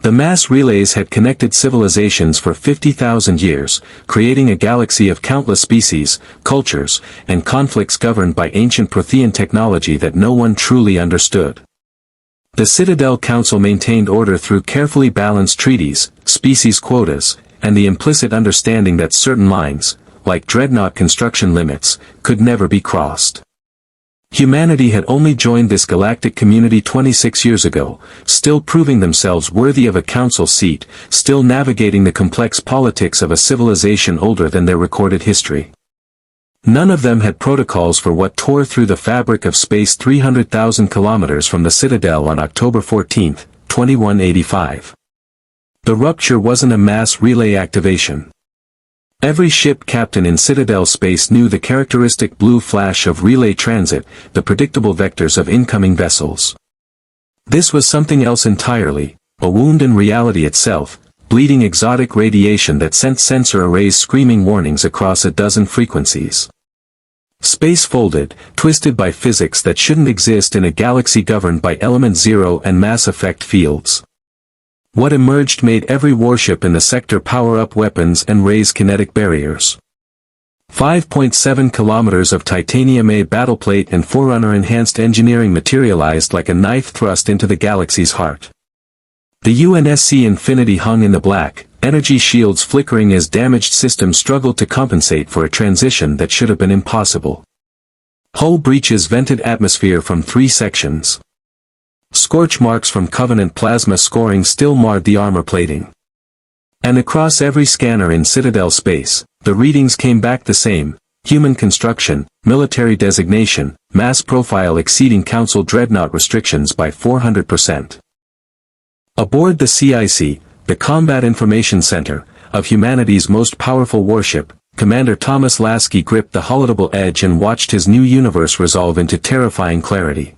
The mass relays had connected civilizations for 50,000 years, creating a galaxy of countless species, cultures, and conflicts governed by ancient Prothean technology that no one truly understood. The Citadel Council maintained order through carefully balanced treaties, species quotas, and the implicit understanding that certain lines, like dreadnought construction limits, could never be crossed. Humanity had only joined this galactic community 26 years ago, still proving themselves worthy of a council seat, still navigating the complex politics of a civilization older than their recorded history. None of them had protocols for what tore through the fabric of space 300,000 kilometers from the Citadel on October 14, 2185. The rupture wasn't a mass relay activation. Every ship captain in Citadel space knew the characteristic blue flash of relay transit, the predictable vectors of incoming vessels. This was something else entirely, a wound in reality itself, bleeding exotic radiation that sent sensor arrays screaming warnings across a dozen frequencies. Space folded, twisted by physics that shouldn't exist in a galaxy governed by element zero and mass effect fields. What emerged made every warship in the sector power up weapons and raise kinetic barriers. 5.7 kilometers of titanium-A battleplate and Forerunner enhanced engineering materialized like a knife thrust into the galaxy's heart. The UNSC Infinity hung in the black, energy shields flickering as damaged systems struggled to compensate for a transition that should have been impossible. Hull breaches vented atmosphere from 3 sections. Scorch marks from Covenant plasma scoring still marred the armor plating. And across every scanner in Citadel space, the readings came back the same: human construction, military designation, mass profile exceeding Council dreadnought restrictions by 400%. Aboard the CIC, the Combat Information Center, of humanity's most powerful warship, Commander Thomas Lasky gripped the hollowable edge and watched his new universe resolve into terrifying clarity.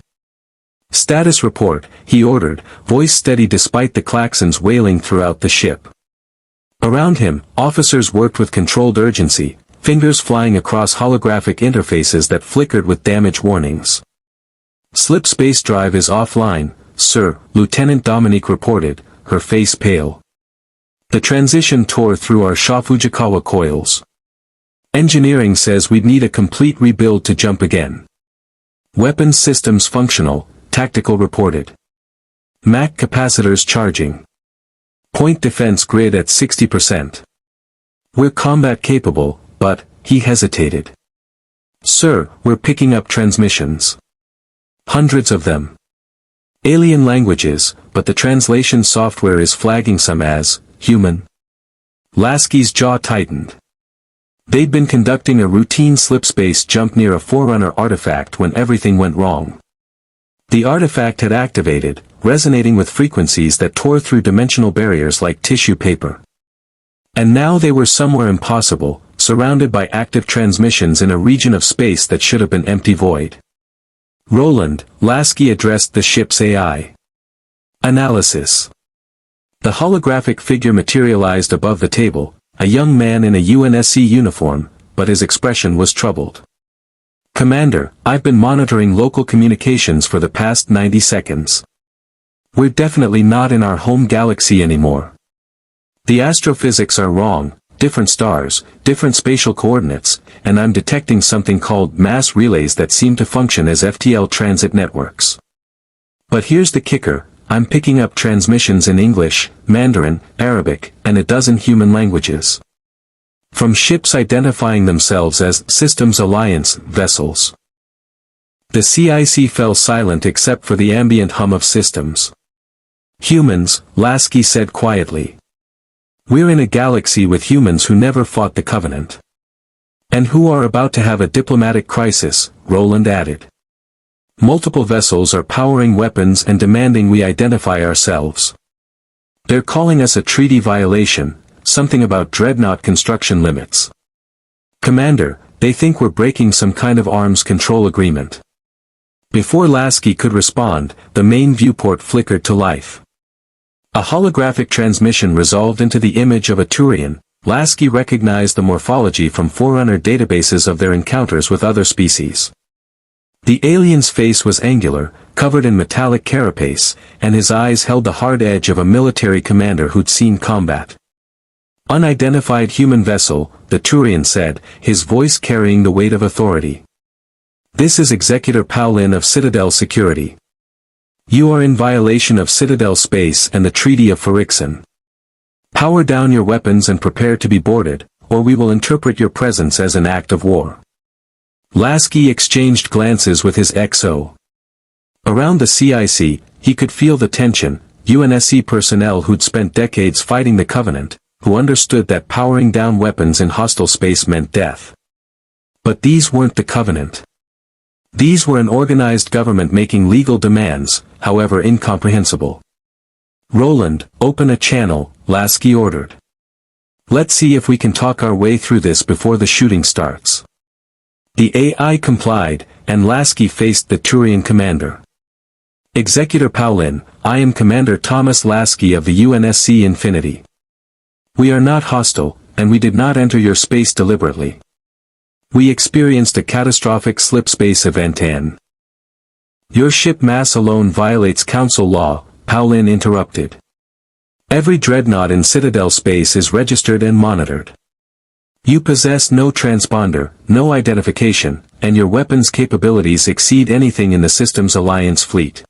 "Status report," he ordered, voice steady despite the klaxons wailing throughout the ship. Around him, officers worked with controlled urgency, fingers flying across holographic interfaces that flickered with damage warnings. "Slipspace drive is offline, sir," Lieutenant Dominique reported, her face pale. "The transition tore through our Shafujikawa coils. Engineering says we'd need a complete rebuild to jump again." "Weapons systems functional," Tactical reported. "Mac capacitors charging. Point defense grid at 60%. We're combat capable, but," he hesitated. "Sir, we're picking up transmissions. Hundreds of them. Alien languages, but the translation software is flagging some as human." Lasky's jaw tightened. They'd been conducting a routine slipspace jump near a Forerunner artifact when everything went wrong. The artifact had activated, resonating with frequencies that tore through dimensional barriers like tissue paper. And now they were somewhere impossible, surrounded by active transmissions in a region of space that should have been empty void. "Roland," Lasky addressed the ship's AI. "Analysis." The holographic figure materialized above the table, a young man in a UNSC uniform, but his expression was troubled. "Commander, I've been monitoring local communications for the past 90 seconds. We're definitely not in our home galaxy anymore. The astrophysics are wrong, different stars, different spatial coordinates, and I'm detecting something called mass relays that seem to function as FTL transit networks. But here's the kicker, I'm picking up transmissions in English, Mandarin, Arabic, and a dozen human languages. From ships identifying themselves as Systems Alliance vessels." The CIC fell silent except for the ambient hum of systems. "Humans," Lasky said quietly. "We're in a galaxy with humans who never fought the Covenant. And who are about to have a diplomatic crisis," Roland added. "Multiple vessels are powering weapons and demanding we identify ourselves. They're calling us a treaty violation, something about dreadnought construction limits. Commander, they think we're breaking some kind of arms control agreement." Before Lasky could respond, the main viewport flickered to life. A holographic transmission resolved into the image of a Turian. Lasky recognized the morphology from Forerunner databases of their encounters with other species. The alien's face was angular, covered in metallic carapace, and his eyes held the hard edge of a military commander who'd seen combat. "Unidentified human vessel," the Turian said, his voice carrying the weight of authority. "This is Executor Paulin of Citadel Security. You are in violation of Citadel space and the Treaty of Phyrexian. Power down your weapons and prepare to be boarded, or we will interpret your presence as an act of war." Lasky exchanged glances with his XO. Around the CIC, he could feel the tension, UNSC personnel who'd spent decades fighting the Covenant, who understood that powering down weapons in hostile space meant death. But these weren't the Covenant. These were an organized government making legal demands, however incomprehensible. "Roland, open a channel," Lasky ordered. "Let's see if we can talk our way through this before the shooting starts." The AI complied, and Lasky faced the Turian commander. "Executor Paulin, I am Commander Thomas Lasky of the UNSC Infinity. We are not hostile, and we did not enter your space deliberately. We experienced a catastrophic slipspace event and—" "Your ship mass alone violates Council law," Paulin interrupted. "Every dreadnought in Citadel space is registered and monitored. You possess no transponder, no identification, and your weapons capabilities exceed anything in the system's Alliance fleet.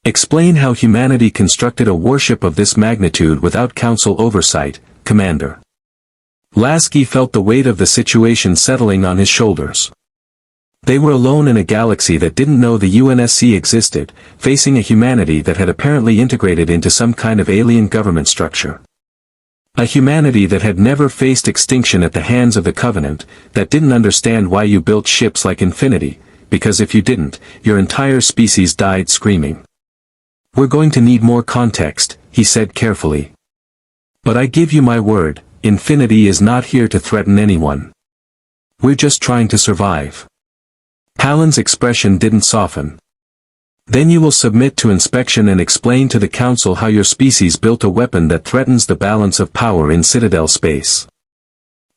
Explain how humanity constructed a warship of this magnitude without Council oversight, Commander." Lasky felt the weight of the situation settling on his shoulders. They were alone in a galaxy that didn't know the UNSC existed, facing a humanity that had apparently integrated into some kind of alien government structure. A humanity that had never faced extinction at the hands of the Covenant, that didn't understand why you built ships like Infinity, because if you didn't, your entire species died screaming. "We're going to need more context," he said carefully. "But I give you my word, Infinity is not here to threaten anyone. We're just trying to survive." Palin's expression didn't soften. "Then you will submit to inspection and explain to the Council how your species built a weapon that threatens the balance of power in Citadel space.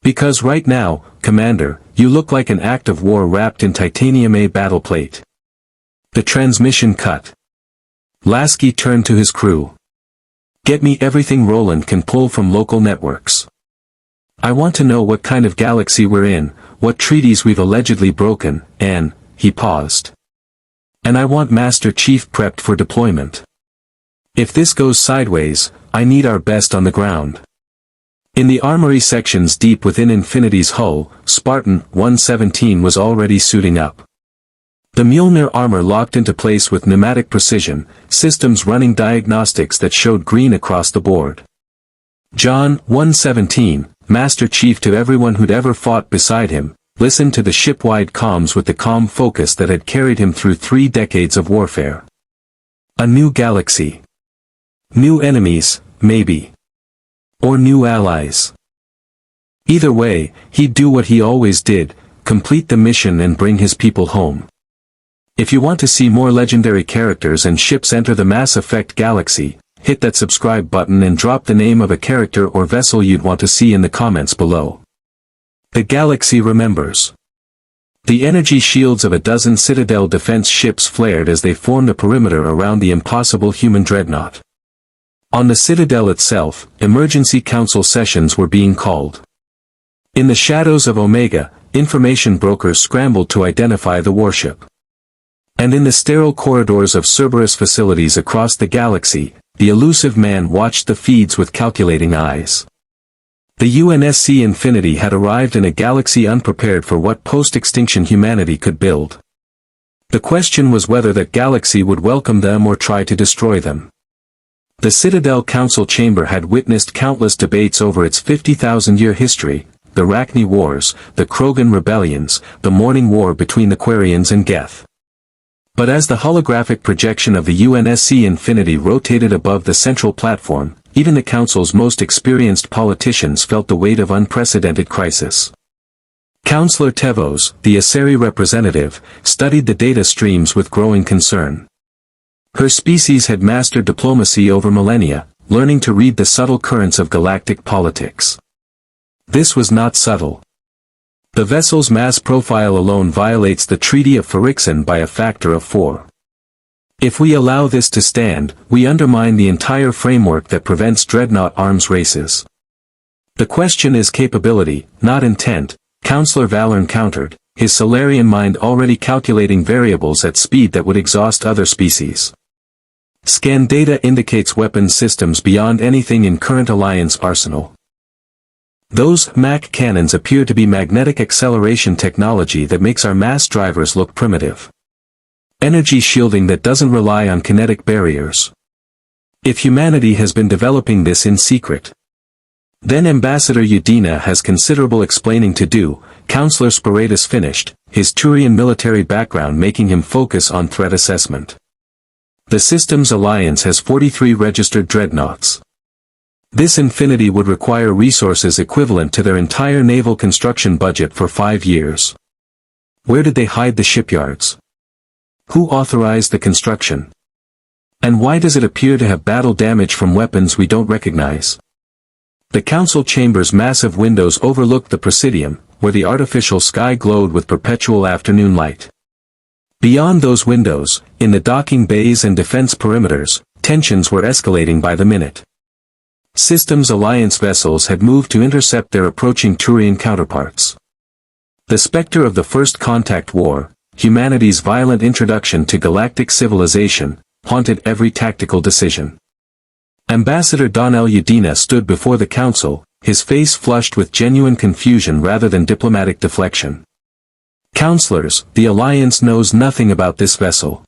Because right now, Commander, you look like an act of war wrapped in titanium A battle plate." The transmission cut. Lasky turned to his crew. "Get me everything Roland can pull from local networks. I want to know what kind of galaxy we're in, what treaties we've allegedly broken, and," he paused. "And I want Master Chief prepped for deployment. If this goes sideways, I need our best on the ground." In the armory sections deep within Infinity's hull, Spartan-117 was already suiting up. The Mjolnir armor locked into place with pneumatic precision, systems running diagnostics that showed green across the board. John, 117, Master Chief to everyone who'd ever fought beside him, listened to the ship-wide comms with the calm focus that had carried him through 3 decades of warfare. A new galaxy. New enemies, maybe. Or new allies. Either way, he'd do what he always did, complete the mission and bring his people home. If you want to see more legendary characters and ships enter the Mass Effect galaxy, hit that subscribe button and drop the name of a character or vessel you'd want to see in the comments below. The galaxy remembers. The energy shields of a dozen Citadel defense ships flared as they formed a perimeter around the impossible human dreadnought. On the Citadel itself, emergency council sessions were being called. In the shadows of Omega, information brokers scrambled to identify the warship. And in the sterile corridors of Cerberus facilities across the galaxy, the elusive man watched the feeds with calculating eyes. The UNSC Infinity had arrived in a galaxy unprepared for what post-extinction humanity could build. The question was whether that galaxy would welcome them or try to destroy them. The Citadel Council chamber had witnessed countless debates over its 50,000-year history, the Rachni Wars, the Krogan rebellions, the Morning War between the Quarians and Geth. But as the holographic projection of the UNSC Infinity rotated above the central platform, even the Council's most experienced politicians felt the weight of unprecedented crisis. Councillor Tevos, the Aseri representative, studied the data streams with growing concern. Her species had mastered diplomacy over millennia, learning to read the subtle currents of galactic politics. This was not subtle. The vessel's mass profile alone violates the Treaty of Phyrexian by a factor of 4. If we allow this to stand, we undermine the entire framework that prevents dreadnought arms races. The question is capability, not intent, Counselor Valorn countered, his Solarian mind already calculating variables at speed that would exhaust other species. Scan data indicates weapons systems beyond anything in current Alliance arsenal. Those MAC cannons appear to be magnetic acceleration technology that makes our mass drivers look primitive. Energy shielding that doesn't rely on kinetic barriers. If humanity has been developing this in secret, then Ambassador Udina has considerable explaining to do. Counselor Spartans finished, his Turian military background making him focus on threat assessment. The Systems Alliance has 43 registered dreadnoughts. This Infinity would require resources equivalent to their entire naval construction budget for 5 years. Where did they hide the shipyards? Who authorized the construction? And why does it appear to have battle damage from weapons we don't recognize? The council chamber's massive windows overlooked the Presidium, where the artificial sky glowed with perpetual afternoon light. Beyond those windows, in the docking bays and defense perimeters, tensions were escalating by the minute. Systems Alliance vessels had moved to intercept their approaching Turian counterparts. The specter of the First Contact War, humanity's violent introduction to galactic civilization, haunted every tactical decision. Ambassador Donnell Udina stood before the council, his face flushed with genuine confusion rather than diplomatic deflection. Counselors, the Alliance knows nothing about this vessel.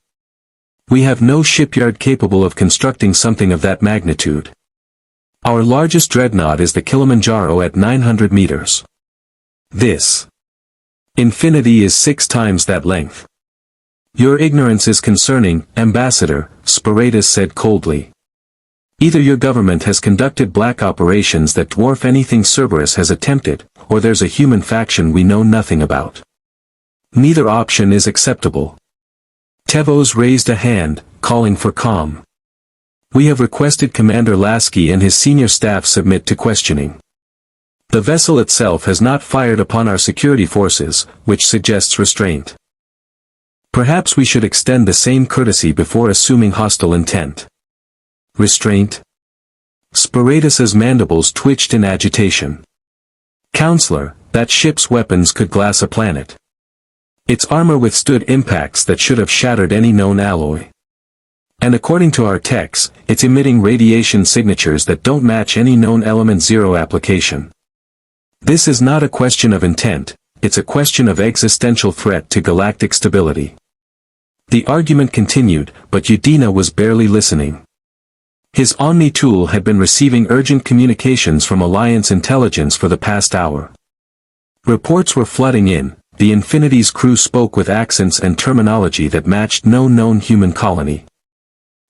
We have no shipyard capable of constructing something of that magnitude. Our largest dreadnought is the Kilimanjaro at 900 meters. This Infinity is 6 times that length. Your ignorance is concerning, Ambassador, Spartans said coldly. Either your government has conducted black operations that dwarf anything Cerberus has attempted, or there's a human faction we know nothing about. Neither option is acceptable. Tevos raised a hand, calling for calm. We have requested Commander Lasky and his senior staff submit to questioning. The vessel itself has not fired upon our security forces, which suggests restraint. Perhaps we should extend the same courtesy before assuming hostile intent. Restraint? Spartans' mandibles twitched in agitation. Counselor, that ship's weapons could glass a planet. Its armor withstood impacts that should have shattered any known alloy. And according to our techs, it's emitting radiation signatures that don't match any known element zero application. This is not a question of intent, it's a question of existential threat to galactic stability. The argument continued, but Udina was barely listening. His Omni tool had been receiving urgent communications from Alliance intelligence for the past hour. Reports were flooding in, the Infinity's crew spoke with accents and terminology that matched no known human colony.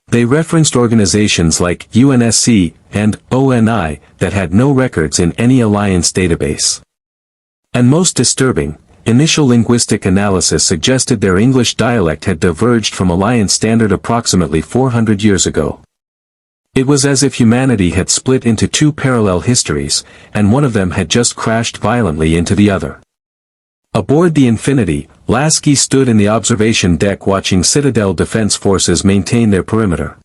They referenced organizations like UNSC and ONI that had no records in any Alliance database. And most disturbing, initial linguistic analysis suggested their English dialect had diverged from Alliance standard approximately 400 years ago. It was as if humanity had split into 2 parallel histories, and one of them had just crashed violently into the other. Aboard the Infinity, Lasky stood in the observation deck watching Citadel defense forces maintain their perimeter.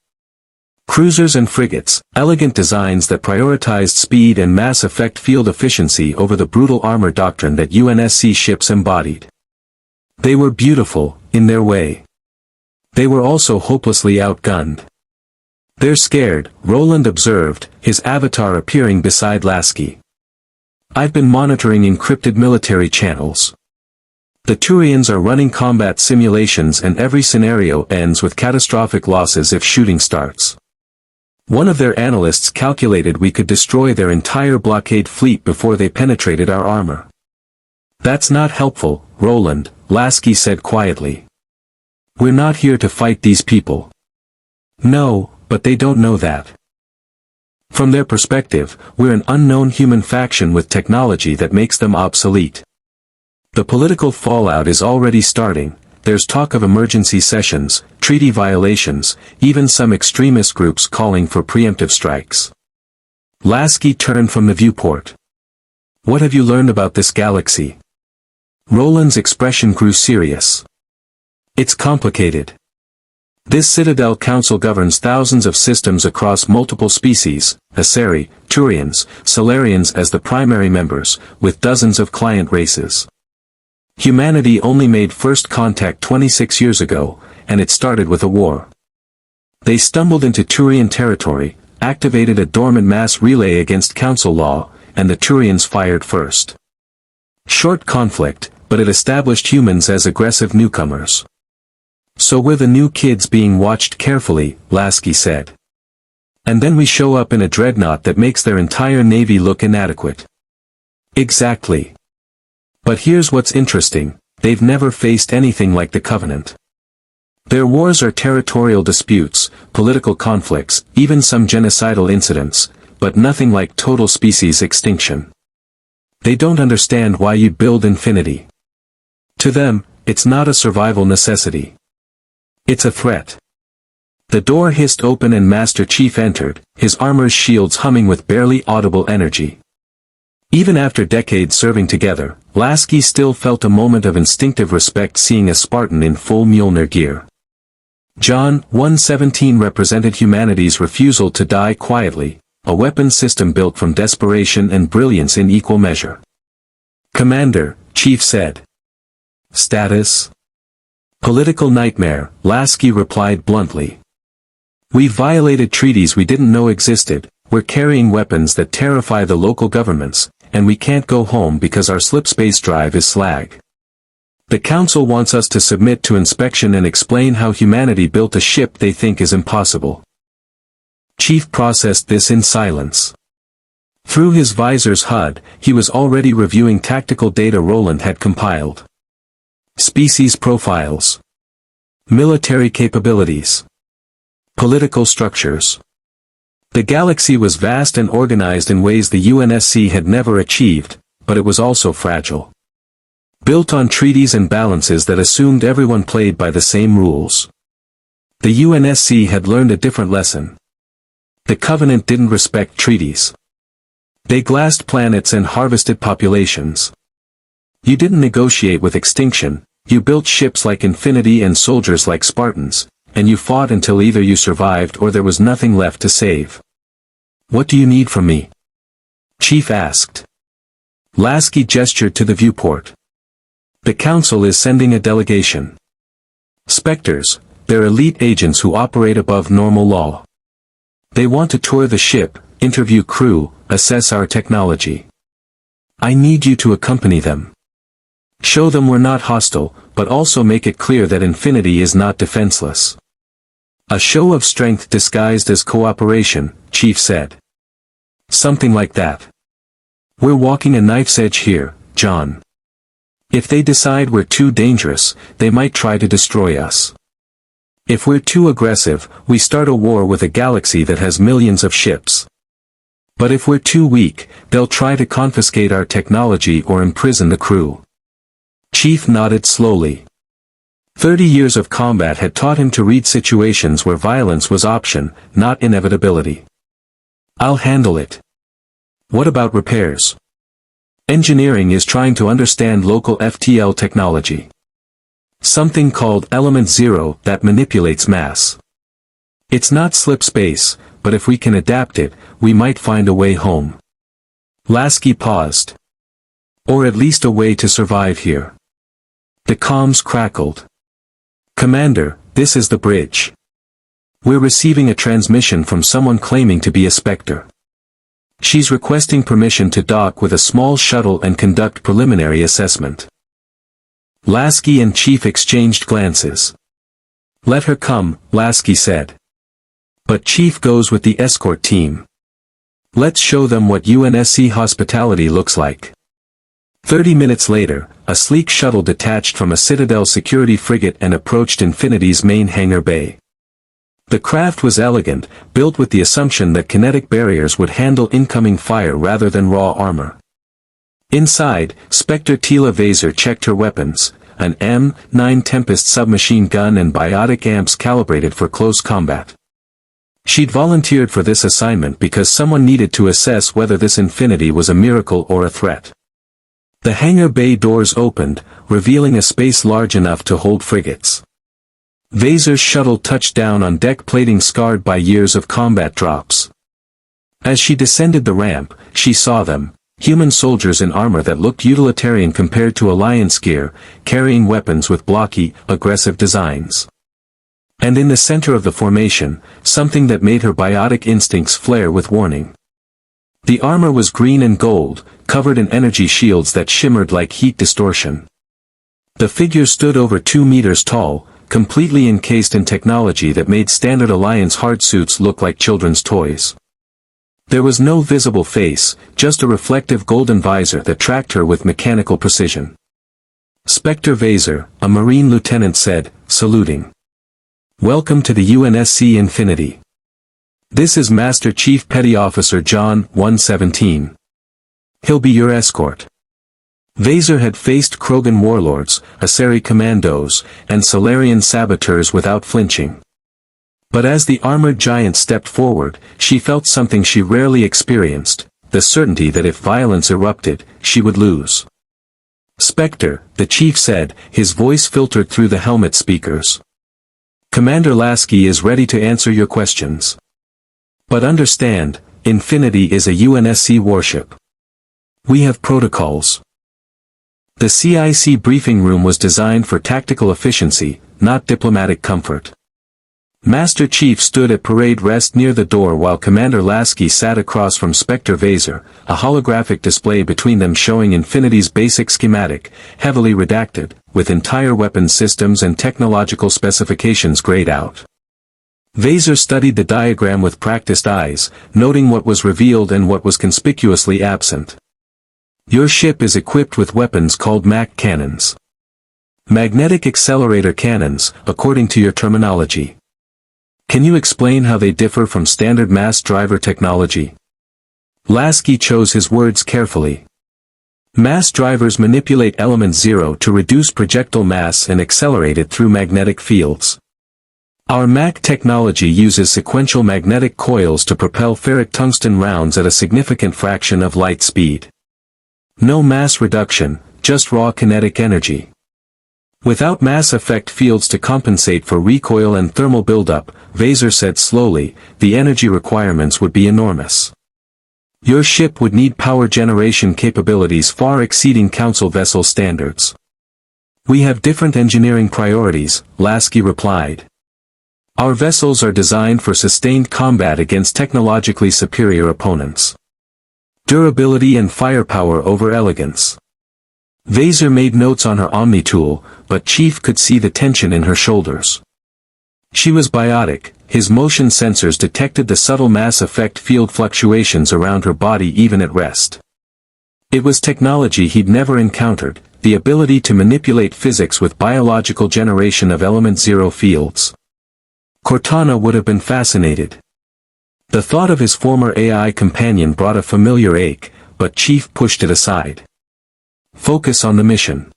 Cruisers and frigates, elegant designs that prioritized speed and mass effect field efficiency over the brutal armor doctrine that UNSC ships embodied. They were beautiful, in their way. They were also hopelessly outgunned. They're scared, Roland observed, his avatar appearing beside Lasky. I've been monitoring encrypted military channels. The Turians are running combat simulations and every scenario ends with catastrophic losses if shooting starts. One of their analysts calculated we could destroy their entire blockade fleet before they penetrated our armor. That's not helpful, Roland, Lasky said quietly. We're not here to fight these people. No, but they don't know that. From their perspective, we're an unknown human faction with technology that makes them obsolete. The political fallout is already starting, there's talk of emergency sessions, treaty violations, even some extremist groups calling for preemptive strikes. Lasky turned from the viewport. What have you learned about this galaxy? Roland's expression grew serious. It's complicated. This Citadel Council governs thousands of systems across multiple species, Asari, Turians, Solarians as the primary members, with dozens of client races. Humanity only made first contact 26 years ago, and it started with a war. They stumbled into Turian territory, activated a dormant mass relay against Council law, and the Turians fired first. Short conflict, but it established humans as aggressive newcomers. So we're the new kids being watched carefully, Lasky said. And then we show up in a dreadnought that makes their entire navy look inadequate. Exactly. But here's what's interesting, they've never faced anything like the Covenant. Their wars are territorial disputes, political conflicts, even some genocidal incidents, but nothing like total species extinction. They don't understand why you build Infinity. To them, it's not a survival necessity. It's a threat. The door hissed open and Master Chief entered, his armor's shields humming with barely audible energy. Even after decades serving together, Lasky still felt a moment of instinctive respect seeing a Spartan in full Mjolnir gear. John 1:17 represented humanity's refusal to die quietly, a weapon system built from desperation and brilliance in equal measure. Commander, Chief said. Status? Political nightmare, Lasky replied bluntly. We've violated treaties we didn't know existed, we're carrying weapons that terrify the local governments, and we can't go home because our slipspace drive is slag. The Council wants us to submit to inspection and explain how humanity built a ship they think is impossible. Chief processed this in silence. Through his visor's HUD, he was already reviewing tactical data Roland had compiled. Species profiles. Military capabilities. Political structures. The galaxy was vast and organized in ways the UNSC had never achieved, but it was also fragile. Built on treaties and balances that assumed everyone played by the same rules. The UNSC had learned a different lesson. The Covenant didn't respect treaties. They glassed planets and harvested populations. You didn't negotiate with extinction, you built ships like Infinity and soldiers like Spartans, and you fought until either you survived or there was nothing left to save. What do you need from me? Chief asked. Lasky gestured to the viewport. The Council is sending a delegation. Spectres, they're elite agents who operate above normal law. They want to tour the ship, interview crew, assess our technology. I need you to accompany them. Show them we're not hostile, but also make it clear that Infinity is not defenseless. A show of strength disguised as cooperation, Chief said. Something like that. We're walking a knife's edge here, John. If they decide we're too dangerous, they might try to destroy us. If we're too aggressive, we start a war with a galaxy that has millions of ships. But if we're too weak, they'll try to confiscate our technology or imprison the crew. Chief nodded slowly. 30 years of combat had taught him to read situations where violence was option, not inevitability. I'll handle it. What about repairs? Engineering is trying to understand local FTL technology. Something called Element Zero that manipulates mass. It's not slipspace, but if we can adapt it, we might find a way home. Lasky paused. Or at least a way to survive here. The comms crackled. Commander, this is the bridge. We're receiving a transmission from someone claiming to be a Spectre. She's requesting permission to dock with a small shuttle and conduct preliminary assessment. Lasky and Chief exchanged glances. Let her come, Lasky said. But Chief goes with the escort team. Let's show them what UNSC hospitality looks like. 30 minutes later, a sleek shuttle detached from a Citadel security frigate and approached Infinity's main hangar bay. The craft was elegant, built with the assumption that kinetic barriers would handle incoming fire rather than raw armor. Inside, Spectre Tila Vaser checked her weapons, an M9 Tempest submachine gun and biotic amps calibrated for close combat. She'd volunteered for this assignment because someone needed to assess whether this Infinity was a miracle or a threat. The hangar bay doors opened, revealing a space large enough to hold frigates. Vaser's shuttle touched down on deck plating scarred by years of combat drops. As she descended the ramp, she saw them, human soldiers in armor that looked utilitarian compared to Alliance gear, carrying weapons with blocky, aggressive designs. And in the center of the formation, something that made her biotic instincts flare with warning. The armor was green and gold, covered in energy shields that shimmered like heat distortion. The figure stood over 2 meters tall, completely encased in technology that made standard Alliance hardsuits look like children's toys. There was no visible face, just a reflective golden visor that tracked her with mechanical precision. Spectre Vaser, a Marine lieutenant said, saluting. "Welcome to the UNSC Infinity. This is Master Chief Petty Officer John 117. He'll be your escort." Vaser had faced Krogan warlords, Asari commandos, and Solarian saboteurs without flinching. But as the armored giant stepped forward, she felt something she rarely experienced, the certainty that if violence erupted, she would lose. "Spectre," the chief said, his voice filtered through the helmet speakers. "Commander Lasky is ready to answer your questions. But understand, Infinity is a UNSC warship. We have protocols." The CIC briefing room was designed for tactical efficiency, not diplomatic comfort. Master Chief stood at parade rest near the door while Commander Lasky sat across from Spectre Vaser, a holographic display between them showing Infinity's basic schematic, heavily redacted, with entire weapon systems and technological specifications grayed out. Vaser studied the diagram with practiced eyes, noting what was revealed and what was conspicuously absent. "Your ship is equipped with weapons called MAC cannons. Magnetic accelerator cannons, according to your terminology. Can you explain how they differ from standard mass driver technology?" Lasky chose his words carefully. "Mass drivers manipulate element 0 to reduce projectile mass and accelerate it through magnetic fields. Our MAC technology uses sequential magnetic coils to propel ferric tungsten rounds at a significant fraction of light speed. No mass reduction, just raw kinetic energy. Without mass effect fields to compensate for recoil and thermal buildup," Vaser said slowly, "the energy requirements would be enormous. Your ship would need power generation capabilities far exceeding Council vessel standards." "We have different engineering priorities," Lasky replied. "Our vessels are designed for sustained combat against technologically superior opponents. Durability and firepower over elegance." Vaser made notes on her Omni tool, but Chief could see the tension in her shoulders. She was biotic, his motion sensors detected the subtle mass effect field fluctuations around her body even at rest. It was technology he'd never encountered, the ability to manipulate physics with biological generation of element 0 fields. Cortana would have been fascinated. The thought of his former AI companion brought a familiar ache, but Chief pushed it aside. "Focus on the mission.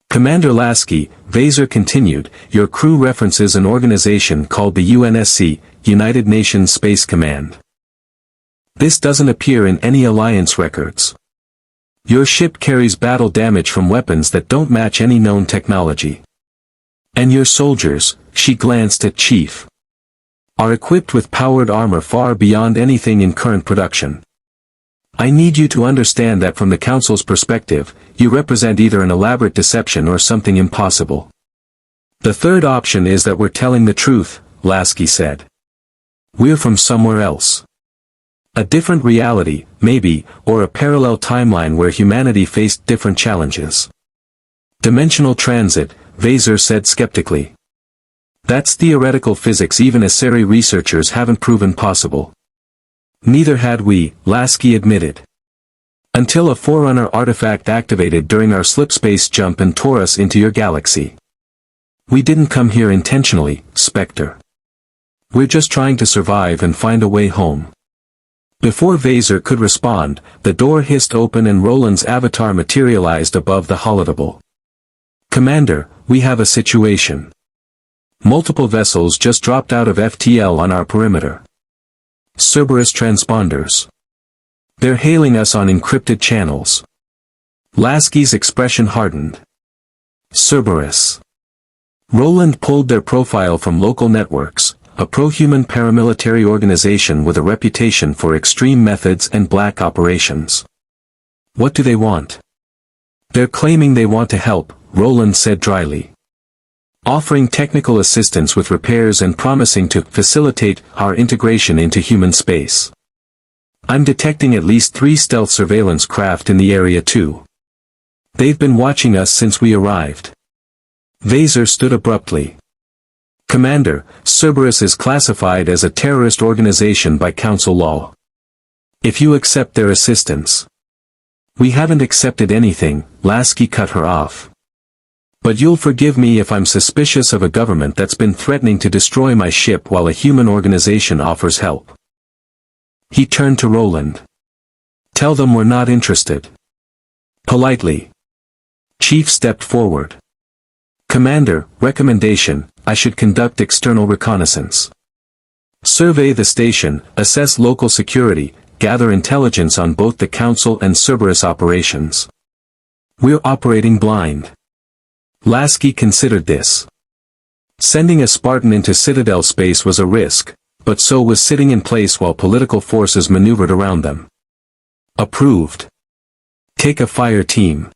Commander Lasky," Vaser continued, "your crew references an organization called the UNSC, United Nations Space Command. This doesn't appear in any Alliance records. Your ship carries battle damage from weapons that don't match any known technology. And your soldiers," she glanced at Chief, "are equipped with powered armor far beyond anything in current production. I need you to understand that from the Council's perspective, you represent either an elaborate deception or something impossible. The third option is that we're telling the truth," Lasky said. "We're from somewhere else. A different reality, maybe, or a parallel timeline where humanity faced different challenges." "Dimensional transit," Vaser said skeptically. "That's theoretical physics even Asari researchers haven't proven possible." "Neither had we," Lasky admitted. "Until a Forerunner artifact activated during our slipspace jump and tore us into your galaxy. We didn't come here intentionally, Spectre. We're just trying to survive and find a way home." Before Vaser could respond, the door hissed open and Roland's avatar materialized above the holodouble. "Commander, we have a situation. Multiple vessels just dropped out of FTL on our perimeter. Cerberus transponders. They're hailing us on encrypted channels." Lasky's expression hardened. "Cerberus. Roland pulled their profile from local networks, a pro-human paramilitary organization with a reputation for extreme methods and black operations. What do they want? They're claiming they want to help, Roland said dryly. Offering technical assistance with repairs and promising to facilitate our integration into human space. I'm detecting at least 3 stealth surveillance craft in the area too. They've been watching us since we arrived. Vaser stood abruptly. Commander, Cerberus is classified as a terrorist organization by council law. If you accept their assistance. We haven't accepted anything, Lasky cut her off. But you'll forgive me if I'm suspicious of a government that's been threatening to destroy my ship while a human organization offers help. He turned to Roland. Tell them we're not interested. Politely. Chief stepped forward. Commander, recommendation, I should conduct external reconnaissance. Survey the station, assess local security, gather intelligence on both the Council and Cerberus operations. We're operating blind. Lasky considered this. Sending a Spartan into Citadel space was a risk, but so was sitting in place while political forces maneuvered around them. Approved. Take a fire team.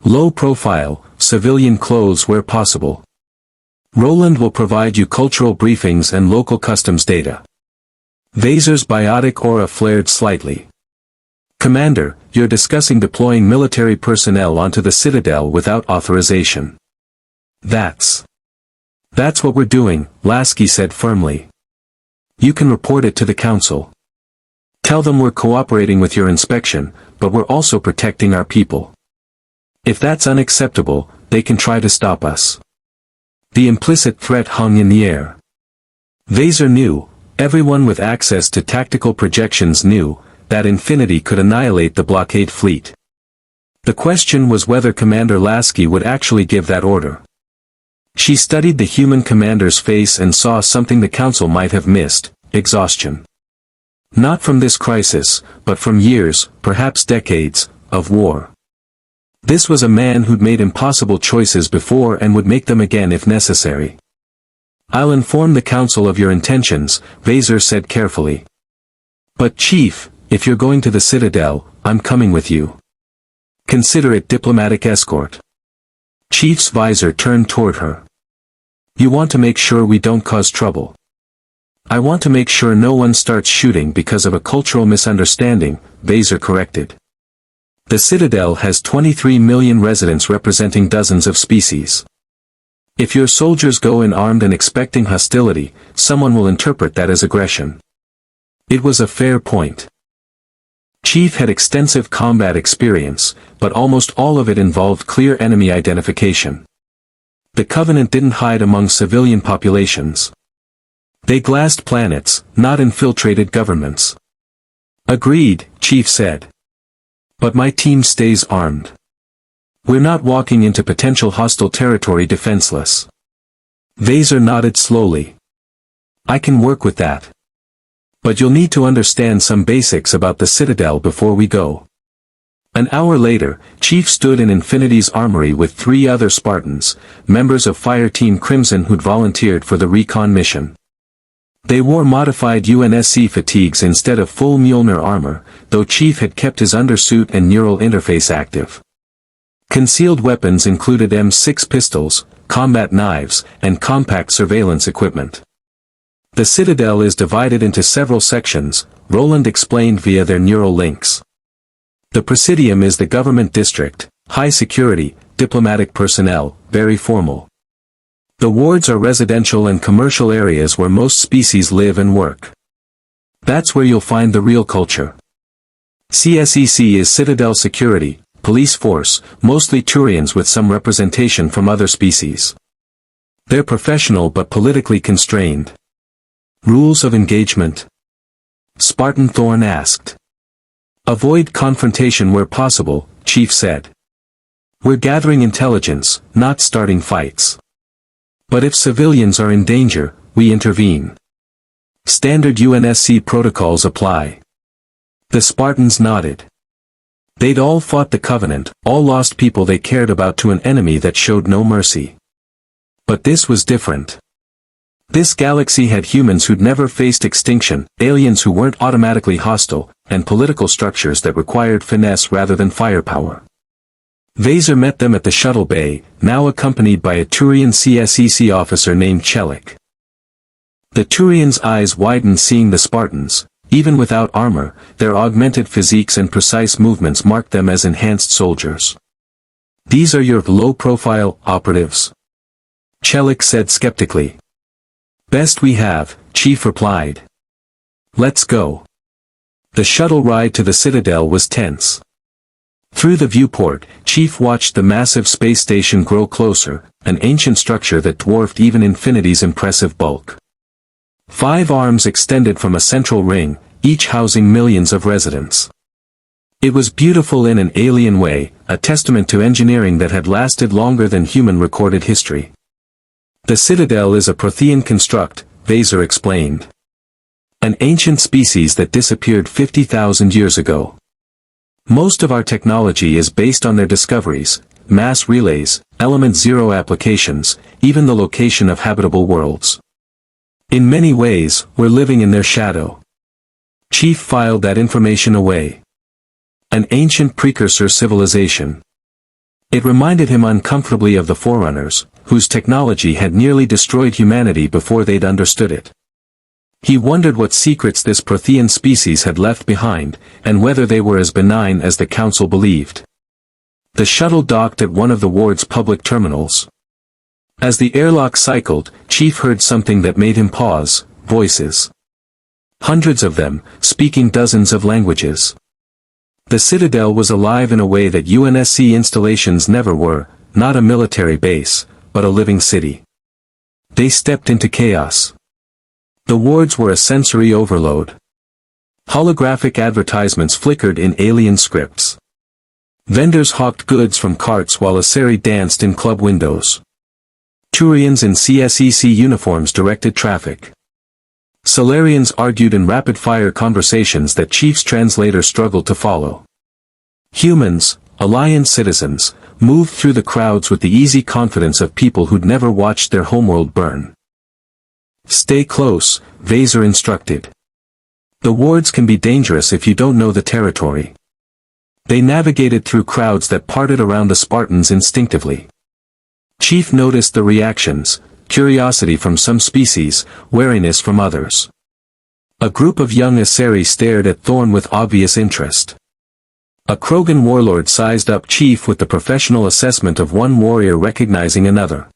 Low profile, civilian clothes where possible. Roland will provide you cultural briefings and local customs data. Vaser's biotic aura flared slightly. Commander, you're discussing deploying military personnel onto the Citadel without authorization. That's what we're doing, Lasky said firmly. You can report it to the Council. Tell them we're cooperating with your inspection, but we're also protecting our people. If that's unacceptable, they can try to stop us. The implicit threat hung in the air. Vaser knew, everyone with access to tactical projections knew, that Infinity could annihilate the blockade fleet. The question was whether Commander Lasky would actually give that order. She studied the human commander's face and saw something the Council might have missed, exhaustion. Not from this crisis, but from years, perhaps decades, of war. This was a man who'd made impossible choices before and would make them again if necessary. I'll inform the Council of your intentions, Vaser said carefully. But Chief, if you're going to the Citadel, I'm coming with you. Consider it diplomatic escort. Chief's visor turned toward her. You want to make sure we don't cause trouble. I want to make sure no one starts shooting because of a cultural misunderstanding, Vaser corrected. The Citadel has 23 million residents representing dozens of species. If your soldiers go in armed and expecting hostility, someone will interpret that as aggression. It was a fair point. Chief had extensive combat experience, but almost all of it involved clear enemy identification. The Covenant didn't hide among civilian populations. They glassed planets, not infiltrated governments. Agreed, Chief said. But my team stays armed. We're not walking into potential hostile territory defenseless. Vaser nodded slowly. I can work with that. But you'll need to understand some basics about the Citadel before we go. An hour later, Chief stood in Infinity's armory with 3 other Spartans, members of Fire Team Crimson who'd volunteered for the recon mission. They wore modified UNSC fatigues instead of full Mjolnir armor, though Chief had kept his undersuit and neural interface active. Concealed weapons included M6 pistols, combat knives, and compact surveillance equipment. The Citadel is divided into several sections, Roland explained via their neural links. The Presidium is the government district, high security, diplomatic personnel, very formal. The wards are residential and commercial areas where most species live and work. That's where you'll find the real culture. CSEC is Citadel Security, police force, mostly Turians with some representation from other species. They're professional but politically constrained. Rules of engagement? Spartan-III asked. Avoid confrontation where possible, Chief said. We're gathering intelligence, not starting fights. But if civilians are in danger, we intervene. Standard UNSC protocols apply. The Spartans nodded. They'd all fought the Covenant, all lost people they cared about to an enemy that showed no mercy. But this was different. This galaxy had humans who'd never faced extinction, aliens who weren't automatically hostile, and political structures that required finesse rather than firepower. Vaser met them at the shuttle bay, now accompanied by a Turian CSEC officer named Chelik. The Turian's eyes widened seeing the Spartans. Even without armor, their augmented physiques and precise movements marked them as enhanced soldiers. "These are your low-profile operatives?" Chelik said skeptically. "Best we have," Chief replied. "Let's go." The shuttle ride to the Citadel was tense. Through the viewport, Chief watched the massive space station grow closer, an ancient structure that dwarfed even Infinity's impressive bulk. 5 arms extended from a central ring, each housing millions of residents. It was beautiful in an alien way, a testament to engineering that had lasted longer than human recorded history. "The Citadel is a Prothean construct," Vaser explained. "An ancient species that disappeared 50,000 years ago. Most of our technology is based on their discoveries, mass relays, element zero applications, even the location of habitable worlds. In many ways, we're living in their shadow." Chief filed that information away. An ancient precursor civilization. It reminded him uncomfortably of the Forerunners, whose technology had nearly destroyed humanity before they'd understood it. He wondered what secrets this Prothean species had left behind, and whether they were as benign as the Council believed. The shuttle docked at one of the ward's public terminals. As the airlock cycled, Chief heard something that made him pause: voices. Hundreds of them, speaking dozens of languages. The Citadel was alive in a way that UNSC installations never were, not a military base, but a living city. They stepped into chaos. The wards were a sensory overload. Holographic advertisements flickered in alien scripts. Vendors hawked goods from carts while Aseri danced in club windows. Turians in CSEC uniforms directed traffic. Solarians argued in rapid-fire conversations that Chief's translator struggled to follow. Humans, Alliance citizens, moved through the crowds with the easy confidence of people who'd never watched their homeworld burn. "Stay close," Vaser instructed. "The wards can be dangerous if you don't know the territory." They navigated through crowds that parted around the Spartans instinctively. Chief noticed the reactions: curiosity from some species, wariness from others. A group of young Aseri stared at Thorn with obvious interest. A Krogan warlord sized up Chief with the professional assessment of one warrior recognizing another.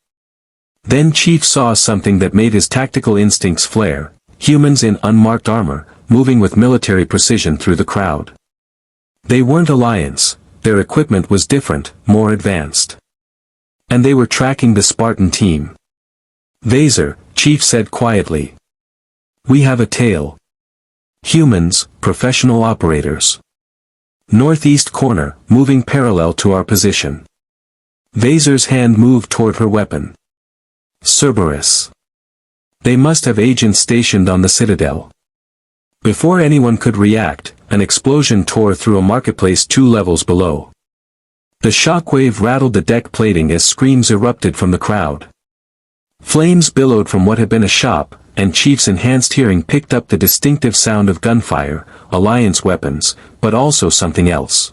Then Chief saw something that made his tactical instincts flare: humans in unmarked armor, moving with military precision through the crowd. They weren't Alliance, their equipment was different, more advanced. And they were tracking the Spartan team. "Vaser," Chief said quietly. "We have a tail. Humans, professional operators. Northeast corner, moving parallel to our position." Vaser's hand moved toward her weapon. "Cerberus. They must have agents stationed on the Citadel." Before anyone could react, an explosion tore through a marketplace 2 levels below. The shockwave rattled the deck plating as screams erupted from the crowd. Flames billowed from what had been a shop, and Chief's enhanced hearing picked up the distinctive sound of gunfire, Alliance weapons, but also something else.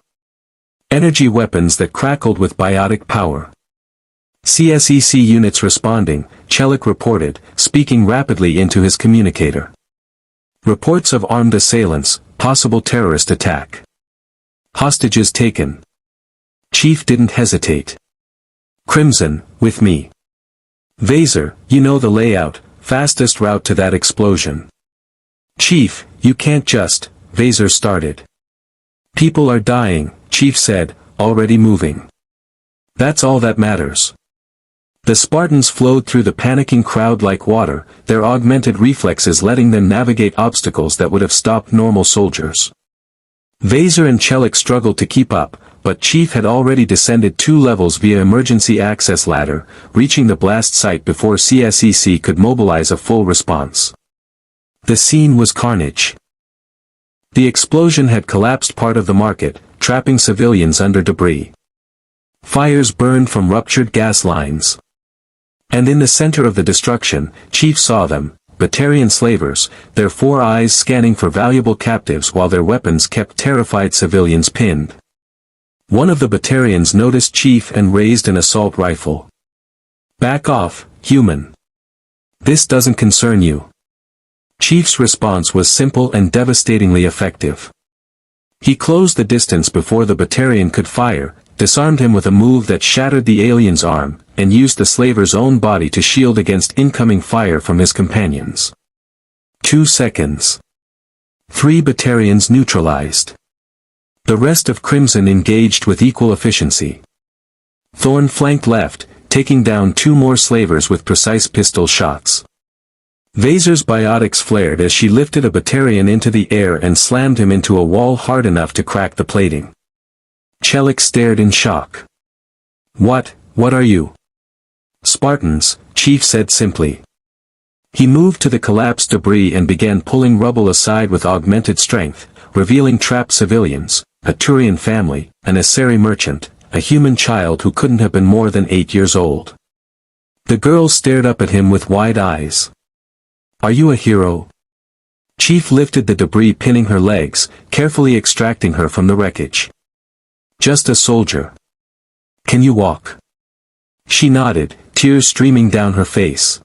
Energy weapons that crackled with biotic power. CSEC units responding, Chelik reported, speaking rapidly into his communicator. Reports of armed assailants, possible terrorist attack. Hostages taken. Chief didn't hesitate. "Crimson, with me. Vaser, you know the layout, fastest route to that explosion." "Chief, you can't just," Vaser started. "People are dying," Chief said, already moving. "That's all that matters." The Spartans flowed through the panicking crowd like water, their augmented reflexes letting them navigate obstacles that would have stopped normal soldiers. Vaser and Chelik struggled to keep up, but Chief had already descended 2 levels via emergency access ladder, reaching the blast site before CSEC could mobilize a full response. The scene was carnage. The explosion had collapsed part of the market, trapping civilians under debris. Fires burned from ruptured gas lines. And in the center of the destruction, Chief saw them, Batarian slavers, their 4 eyes scanning for valuable captives while their weapons kept terrified civilians pinned. One of the Batarians noticed Chief and raised an assault rifle. "Back off, human. This doesn't concern you." Chief's response was simple and devastatingly effective. He closed the distance before the Batarian could fire, disarmed him with a move that shattered the alien's arm, and used the slaver's own body to shield against incoming fire from his companions. 2 seconds. 3 Batarians neutralized. The rest of Crimson engaged with equal efficiency. Thorn flanked left, taking down 2 more slavers with precise pistol shots. Vaser's biotics flared as she lifted a Batarian into the air and slammed him into a wall hard enough to crack the plating. Chelik stared in shock. What are you?" "Spartans," Chief said simply. He moved to the collapsed debris and began pulling rubble aside with augmented strength, revealing trapped civilians, a Turian family, an Asari merchant, a human child who couldn't have been more than 8 years old. The girl stared up at him with wide eyes. "Are you a hero?" Chief lifted the debris pinning her legs, carefully extracting her from the wreckage. "Just a soldier. Can you walk?" She nodded, tears streaming down her face.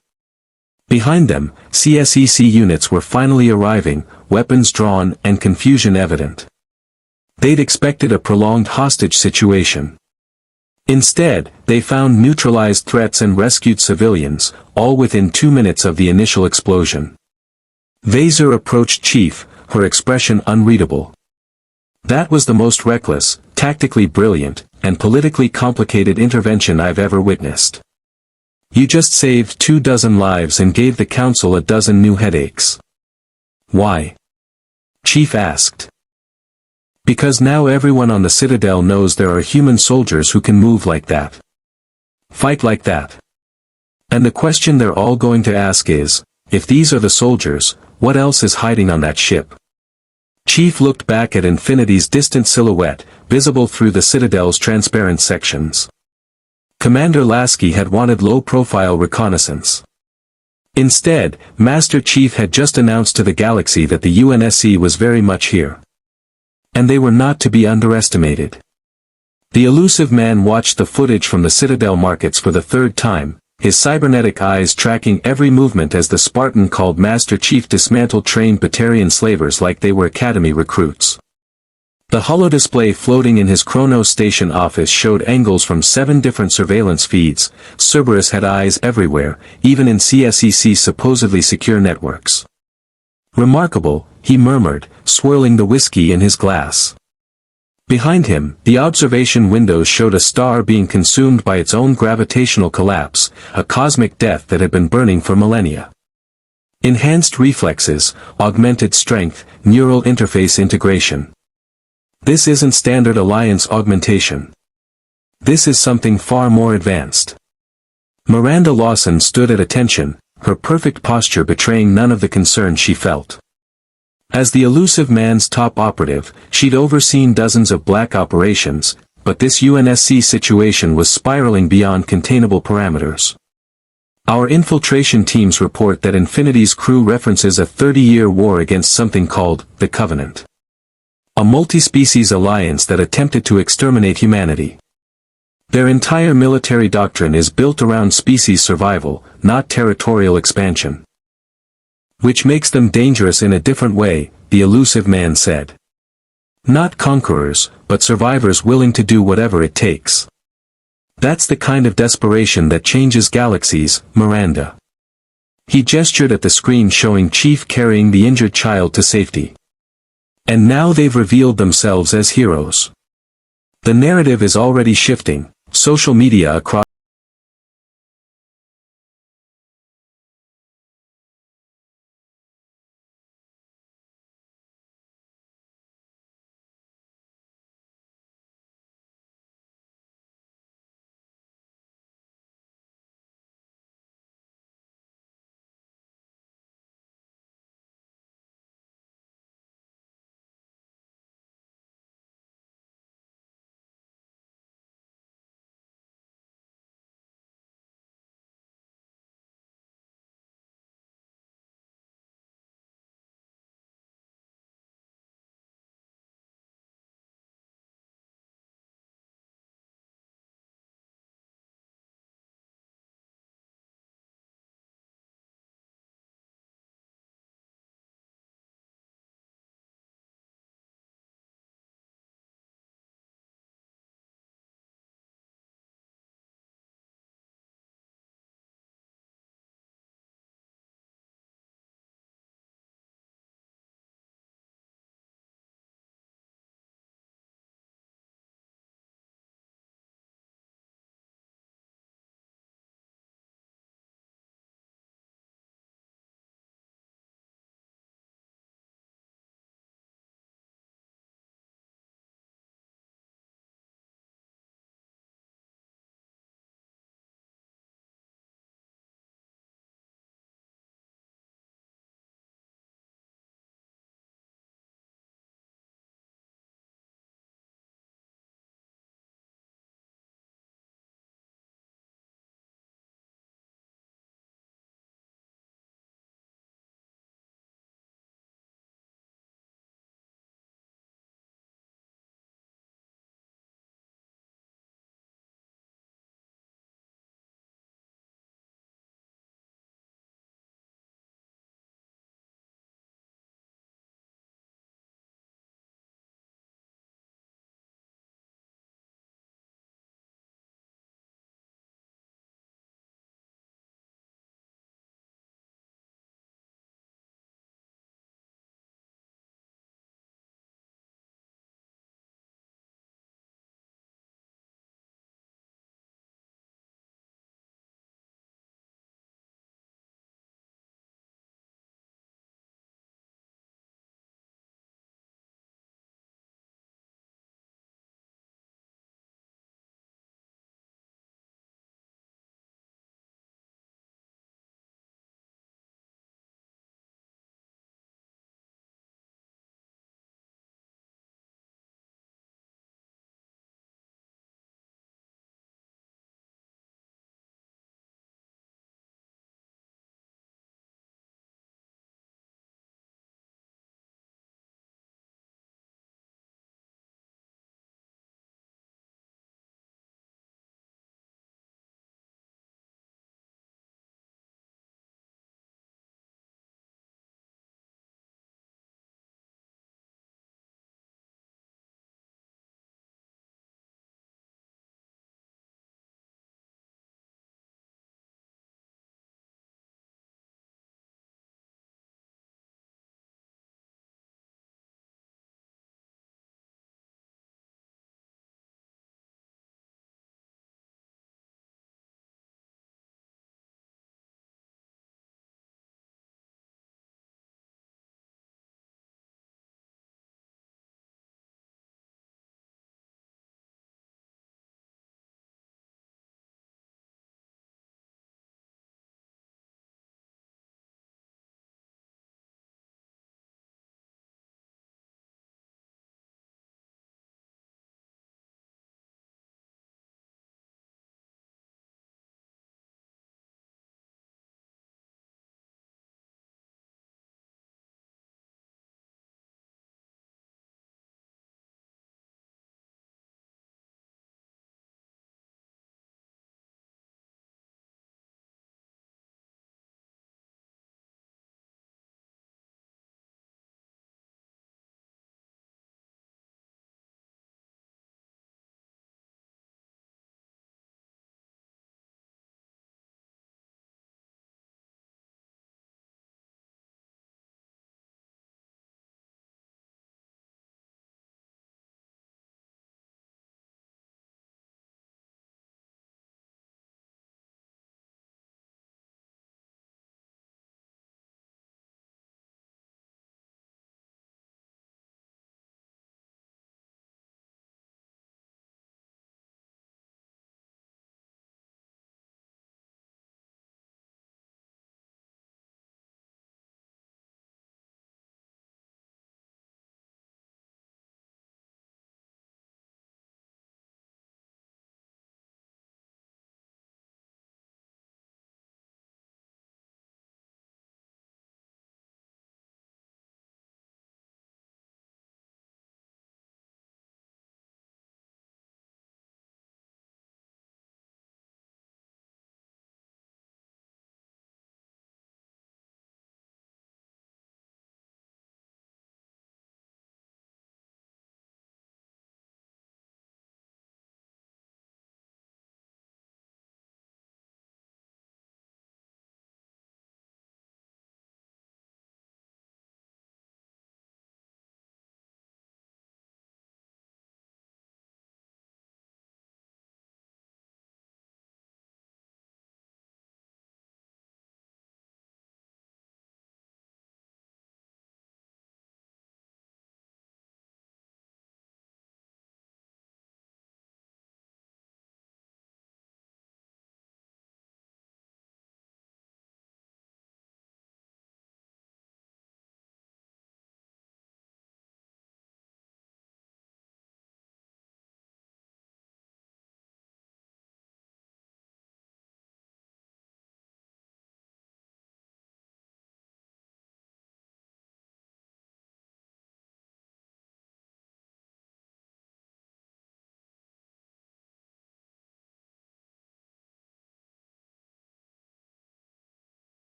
Behind them, CSEC units were finally arriving, weapons drawn and confusion evident. They'd expected a prolonged hostage situation. Instead, they found neutralized threats and rescued civilians, all within 2 minutes of the initial explosion. Vaser approached Chief, her expression unreadable. "That was the most reckless, tactically brilliant, and politically complicated intervention I've ever witnessed. You just saved 24 lives and gave the Council a dozen new headaches." "Why?" Chief asked. "Because now everyone on the Citadel knows there are human soldiers who can move like that. Fight like that. And the question they're all going to ask is, if these are the soldiers, what else is hiding on that ship?" Chief looked back at Infinity's distant silhouette, visible through the Citadel's transparent sections. Commander Lasky had wanted low-profile reconnaissance. Instead, Master Chief had just announced to the galaxy that the UNSC was very much here. And they were not to be underestimated. The elusive man watched the footage from the Citadel markets for the 3rd time, his cybernetic eyes tracking every movement as the Spartan called Master Chief dismantled trained Batarian slavers like they were academy recruits. The holodisplay floating in his Chronos Station office showed angles from 7 different surveillance feeds. Cerberus had eyes everywhere, even in CSEC's supposedly secure networks. "Remarkable," he murmured, swirling the whiskey in his glass. Behind him, the observation windows showed a star being consumed by its own gravitational collapse, a cosmic death that had been burning for millennia. Enhanced reflexes, augmented strength, neural interface integration. This isn't standard Alliance augmentation. This is something far more advanced. Miranda Lawson stood at attention, her perfect posture betraying none of the concern she felt. As the elusive man's top operative, she'd overseen dozens of black operations, but this UNSC situation was spiraling beyond containable parameters. "Our infiltration teams report that Infinity's crew references a 30-year war against something called the Covenant. A multi-species alliance that attempted to exterminate humanity. Their entire military doctrine is built around species survival, not territorial expansion. Which makes them dangerous in a different way," the elusive man said. "Not conquerors, but survivors willing to do whatever it takes. That's the kind of desperation that changes galaxies, Miranda." He gestured at the screen showing Chief carrying the injured child to safety. "And now they've revealed themselves as heroes. The narrative is already shifting, social media across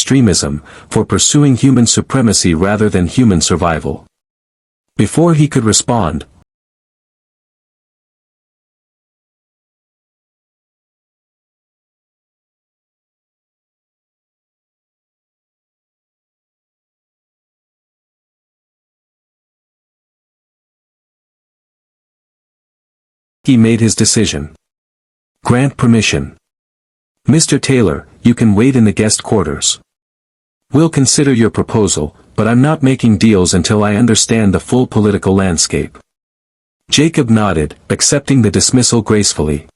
extremism, for pursuing human supremacy rather than human survival. Before he could respond, he made his decision. Grant permission. Mr. Taylor, you can wait in the guest quarters. We'll consider your proposal, but I'm not making deals until I understand the full political landscape. Jacob nodded, accepting the dismissal gracefully.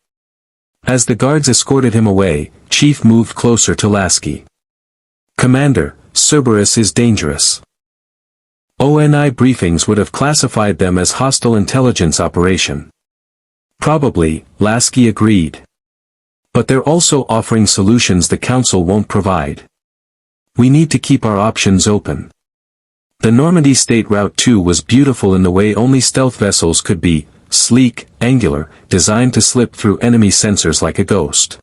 As the guards escorted him away, Chief moved closer to Lasky. Commander, Cerberus is dangerous. ONI briefings would have classified them as hostile intelligence operation. Probably, Lasky agreed. But they're also offering solutions the Council won't provide. We need to keep our options open. The Normandy State Route 2 was beautiful in the way only stealth vessels could be, sleek, angular, designed to slip through enemy sensors like a ghost.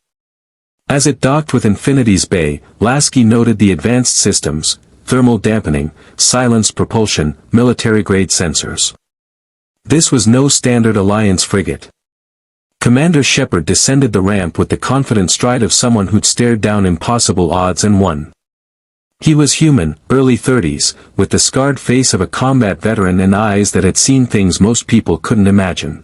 As it docked with Infinity's Bay, Lasky noted the advanced systems, thermal dampening, silenced propulsion, military-grade sensors. This was no standard Alliance frigate. Commander Shepard descended the ramp with the confident stride of someone who'd stared down impossible odds and won. He was human, early 30s, with the scarred face of a combat veteran and eyes that had seen things most people couldn't imagine.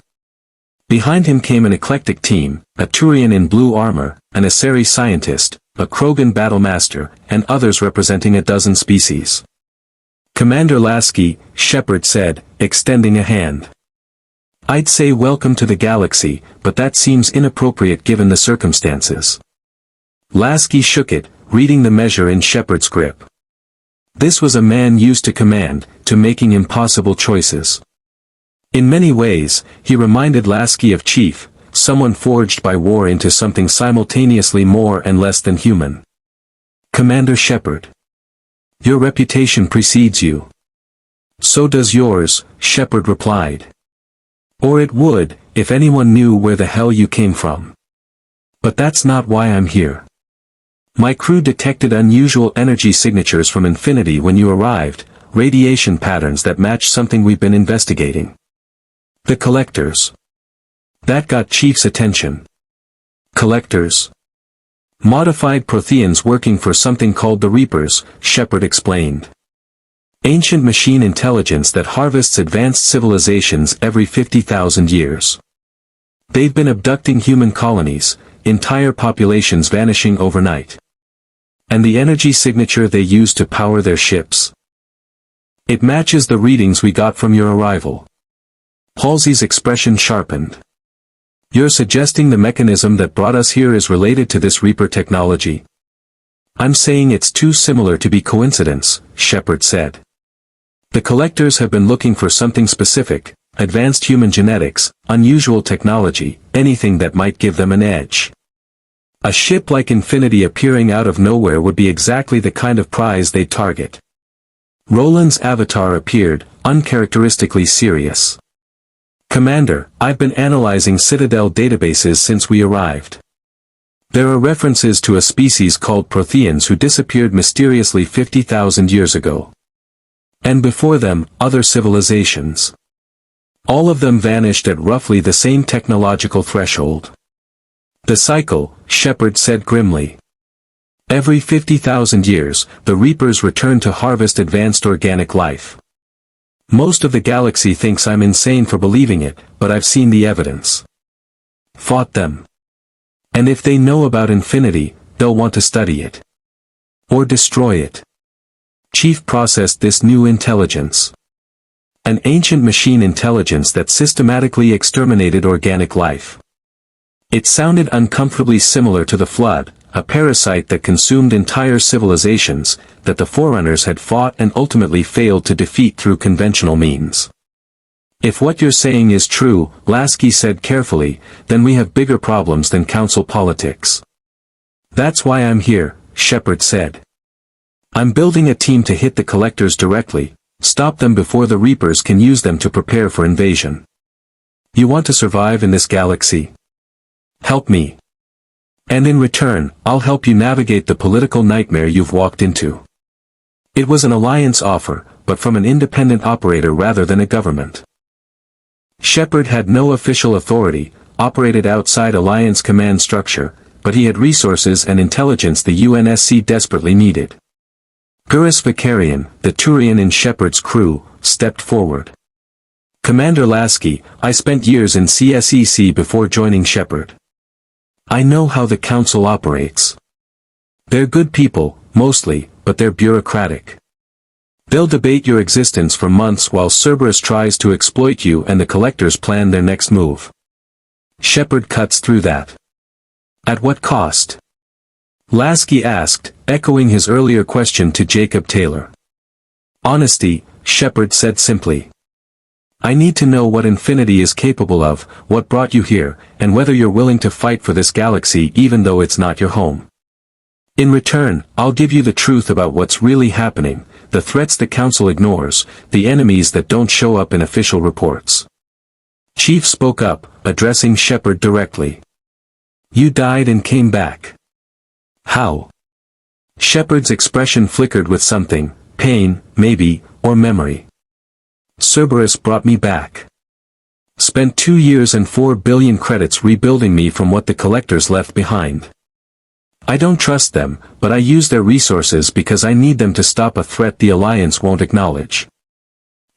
Behind him came an eclectic team, a Turian in blue armor, an Asari scientist, a Krogan battlemaster, and others representing a dozen species. Commander Lasky, Shepard said, extending a hand. I'd say welcome to the galaxy, but that seems inappropriate given the circumstances. Lasky shook it, reading the measure in Shepard's grip. This was a man used to command, to making impossible choices. In many ways, he reminded Lasky of Chief, someone forged by war into something simultaneously more and less than human. Commander Shepard. Your reputation precedes you. So does yours, Shepard replied. Or it would, if anyone knew where the hell you came from. But that's not why I'm here. My crew detected unusual energy signatures from Infinity when you arrived, radiation patterns that match something we've been investigating. The collectors. That got Chief's attention. Collectors? Modified Protheans working for something called the Reapers, Shepard explained. Ancient machine intelligence that harvests advanced civilizations every 50,000 years. They've been abducting human colonies, entire populations vanishing overnight. And the energy signature they use to power their ships. It matches the readings we got from your arrival. Halsey's expression sharpened. You're suggesting the mechanism that brought us here is related to this Reaper technology? I'm saying it's too similar to be coincidence, Shepard said. The collectors have been looking for something specific, advanced human genetics, unusual technology, anything that might give them an edge. A ship like Infinity appearing out of nowhere would be exactly the kind of prize they'd target. Roland's avatar appeared, uncharacteristically serious. Commander, I've been analyzing Citadel databases since we arrived. There are references to a species called Protheans who disappeared mysteriously 50,000 years ago. And before them, other civilizations. All of them vanished at roughly the same technological threshold. The cycle, Shepard said grimly. Every 50,000 years, the Reapers return to harvest advanced organic life. Most of the galaxy thinks I'm insane for believing it, but I've seen the evidence. Fought them. And if they know about Infinity, they'll want to study it. Or destroy it. Chief processed this new intelligence. An ancient machine intelligence that systematically exterminated organic life. It sounded uncomfortably similar to the Flood, a parasite that consumed entire civilizations, that the Forerunners had fought and ultimately failed to defeat through conventional means. If what you're saying is true, Lasky said carefully, then we have bigger problems than council politics. That's why I'm here, Shepard said. I'm building a team to hit the collectors directly, stop them before the Reapers can use them to prepare for invasion. You want to survive in this galaxy? Help me. And in return, I'll help you navigate the political nightmare you've walked into. It was an alliance offer, but from an independent operator rather than a government. Shepard had no official authority, operated outside Alliance command structure, but he had resources and intelligence the UNSC desperately needed. Gurus Vicarian, the Turian in Shepard's crew, stepped forward. Commander Lasky, I spent years in CSEC before joining Shepard. I know how the Council operates. They're good people, mostly, but they're bureaucratic. They'll debate your existence for months while Cerberus tries to exploit you and the Collectors plan their next move. Shepard cuts through that. At what cost? Lasky asked, echoing his earlier question to Jacob Taylor. Honesty, Shepard said simply. I need to know what Infinity is capable of, what brought you here, and whether you're willing to fight for this galaxy even though it's not your home. In return, I'll give you the truth about what's really happening, the threats the Council ignores, the enemies that don't show up in official reports. Chief spoke up, addressing Shepard directly. You died and came back. How? Shepard's expression flickered with something, pain, maybe, or memory. Cerberus brought me back. Spent 2 years and 4 billion credits rebuilding me from what the Collectors left behind. I don't trust them, but I use their resources because I need them to stop a threat the Alliance won't acknowledge.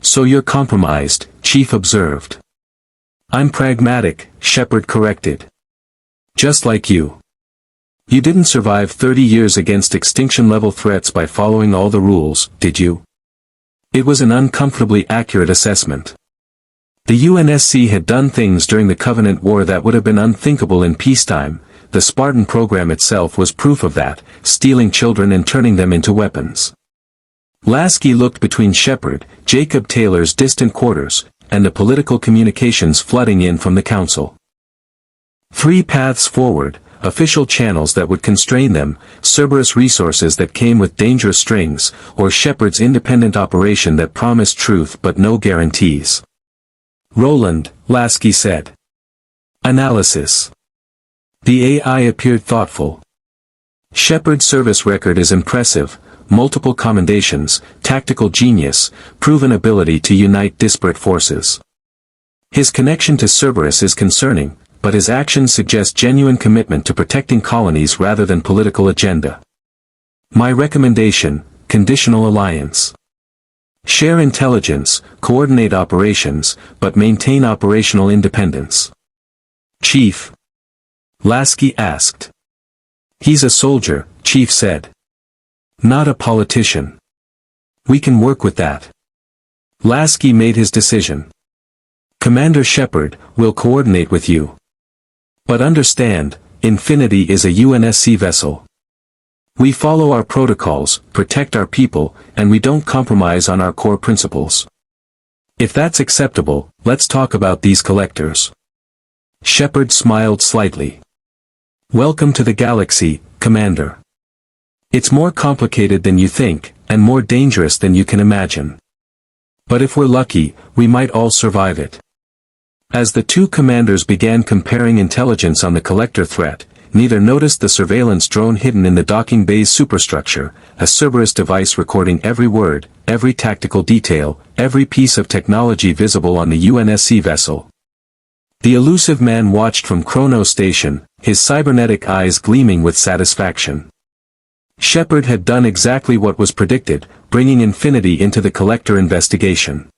So you're compromised, Chief observed. I'm pragmatic, Shepard corrected. Just like you. You didn't survive 30 years against extinction-level threats by following all the rules, did you? It was an uncomfortably accurate assessment. The UNSC had done things during the Covenant War that would have been unthinkable in peacetime. The Spartan program itself was proof of that, stealing children and turning them into weapons. Lasky looked between Shepard, Jacob Taylor's distant quarters, and the political communications flooding in from the Council. 3 paths forward, official channels that would constrain them, Cerberus resources that came with dangerous strings, or Shepard's independent operation that promised truth but no guarantees. Roland, Lasky said. Analysis. The AI appeared thoughtful. Shepard's service record is impressive, multiple commendations, tactical genius, proven ability to unite disparate forces. His connection to Cerberus is concerning, but his actions suggest genuine commitment to protecting colonies rather than political agenda. My recommendation, conditional alliance. Share intelligence, coordinate operations, but maintain operational independence. Chief? Lasky asked. He's a soldier, Chief said. Not a politician. We can work with that. Lasky made his decision. Commander Shepard, will coordinate with you. But understand, Infinity is a UNSC vessel. We follow our protocols, protect our people, and we don't compromise on our core principles. If that's acceptable, let's talk about these Collectors. Shepard smiled slightly. Welcome to the galaxy, Commander. It's more complicated than you think, and more dangerous than you can imagine. But if we're lucky, we might all survive it. As the 2 commanders began comparing intelligence on the Collector threat, neither noticed the surveillance drone hidden in the docking bay's superstructure, a Cerberus device recording every word, every tactical detail, every piece of technology visible on the UNSC vessel. The elusive man watched from Chrono Station, his cybernetic eyes gleaming with satisfaction. Shepard had done exactly what was predicted, bringing Infinity into the Collector investigation.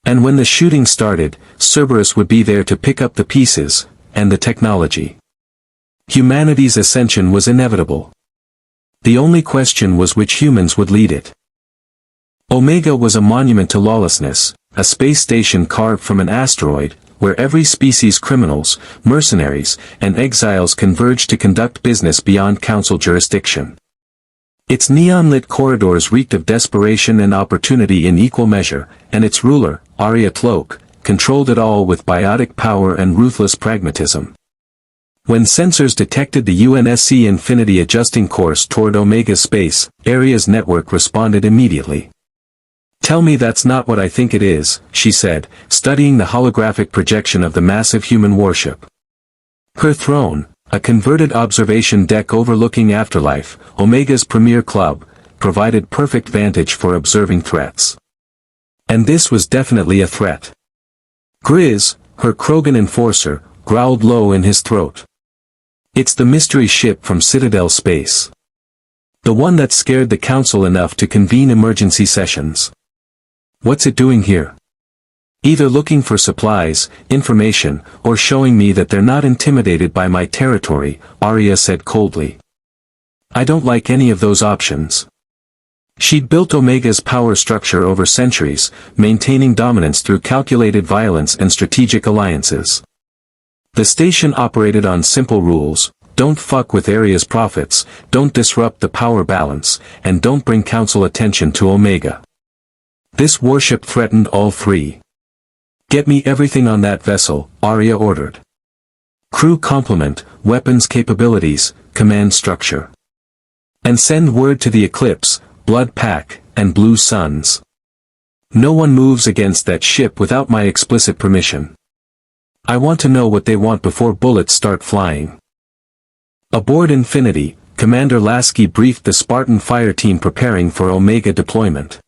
And when the shooting started, Cerberus would be there to pick up the pieces, and the technology. Humanity's ascension was inevitable. The only question was which humans would lead it. Omega was a monument to lawlessness, a space station carved from an asteroid, where every species criminals, mercenaries, and exiles converged to conduct business beyond Council jurisdiction. Its neon-lit corridors reeked of desperation and opportunity in equal measure, and its ruler, Arya Tloke, controlled it all with biotic power and ruthless pragmatism. When sensors detected the UNSC Infinity adjusting course toward Omega space, Arya's network responded immediately. Tell me that's not what I think it is, she said, studying the holographic projection of the massive human warship. Her throne, A converted observation deck overlooking afterlife, Omega's premier club, provided perfect vantage for observing threats. And this was definitely a threat. Grizz, her Krogan enforcer, growled low in his throat. It's the mystery ship from Citadel space. The one that scared the council enough to convene emergency sessions. What's it doing here? Either looking for supplies, information, or showing me that they're not intimidated by my territory, Arya said coldly. I don't like any of those options. She'd built Omega's power structure over centuries, maintaining dominance through calculated violence and strategic alliances. The station operated on simple rules: don't fuck with Aria's profits, don't disrupt the power balance, and don't bring council attention to Omega. This warship threatened all three. Get me everything on that vessel, Arya ordered. Crew complement, weapons capabilities, command structure. And send word to the Eclipse, Blood Pack, and Blue Suns. No one moves against that ship without my explicit permission. I want to know what they want before bullets start flying. Aboard Infinity, Commander Lasky briefed the Spartan fire team preparing for Omega deployment.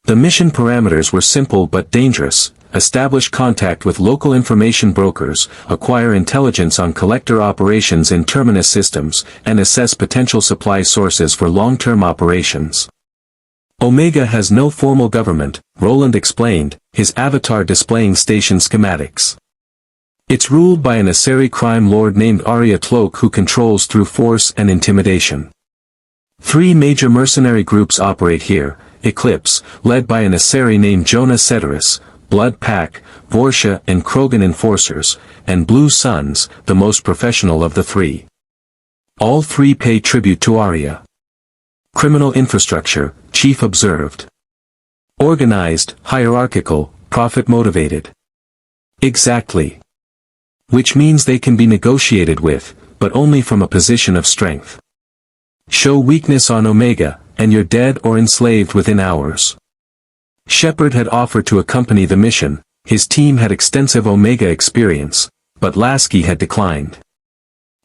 The mission parameters were simple but dangerous: establish contact with local information brokers, acquire intelligence on collector operations in terminus systems, and assess potential supply sources for long-term operations. Omega has no formal government, Roland explained, his avatar displaying station schematics. It's ruled by an Aseri crime lord named Arya Tloke who controls through force and intimidation. 3 major mercenary groups operate here: Eclipse, led by an Aseri named Jonah Cerberus, Blood Pack, Vorsha and Krogan enforcers, and Blue Suns, the most professional of the 3. All 3 pay tribute to Arya. Criminal infrastructure, Chief observed. Organized, hierarchical, profit-motivated. Exactly. Which means they can be negotiated with, but only from a position of strength. Show weakness on Omega, and you're dead or enslaved within hours. Shepard had offered to accompany the mission, his team had extensive Omega experience, but Lasky had declined.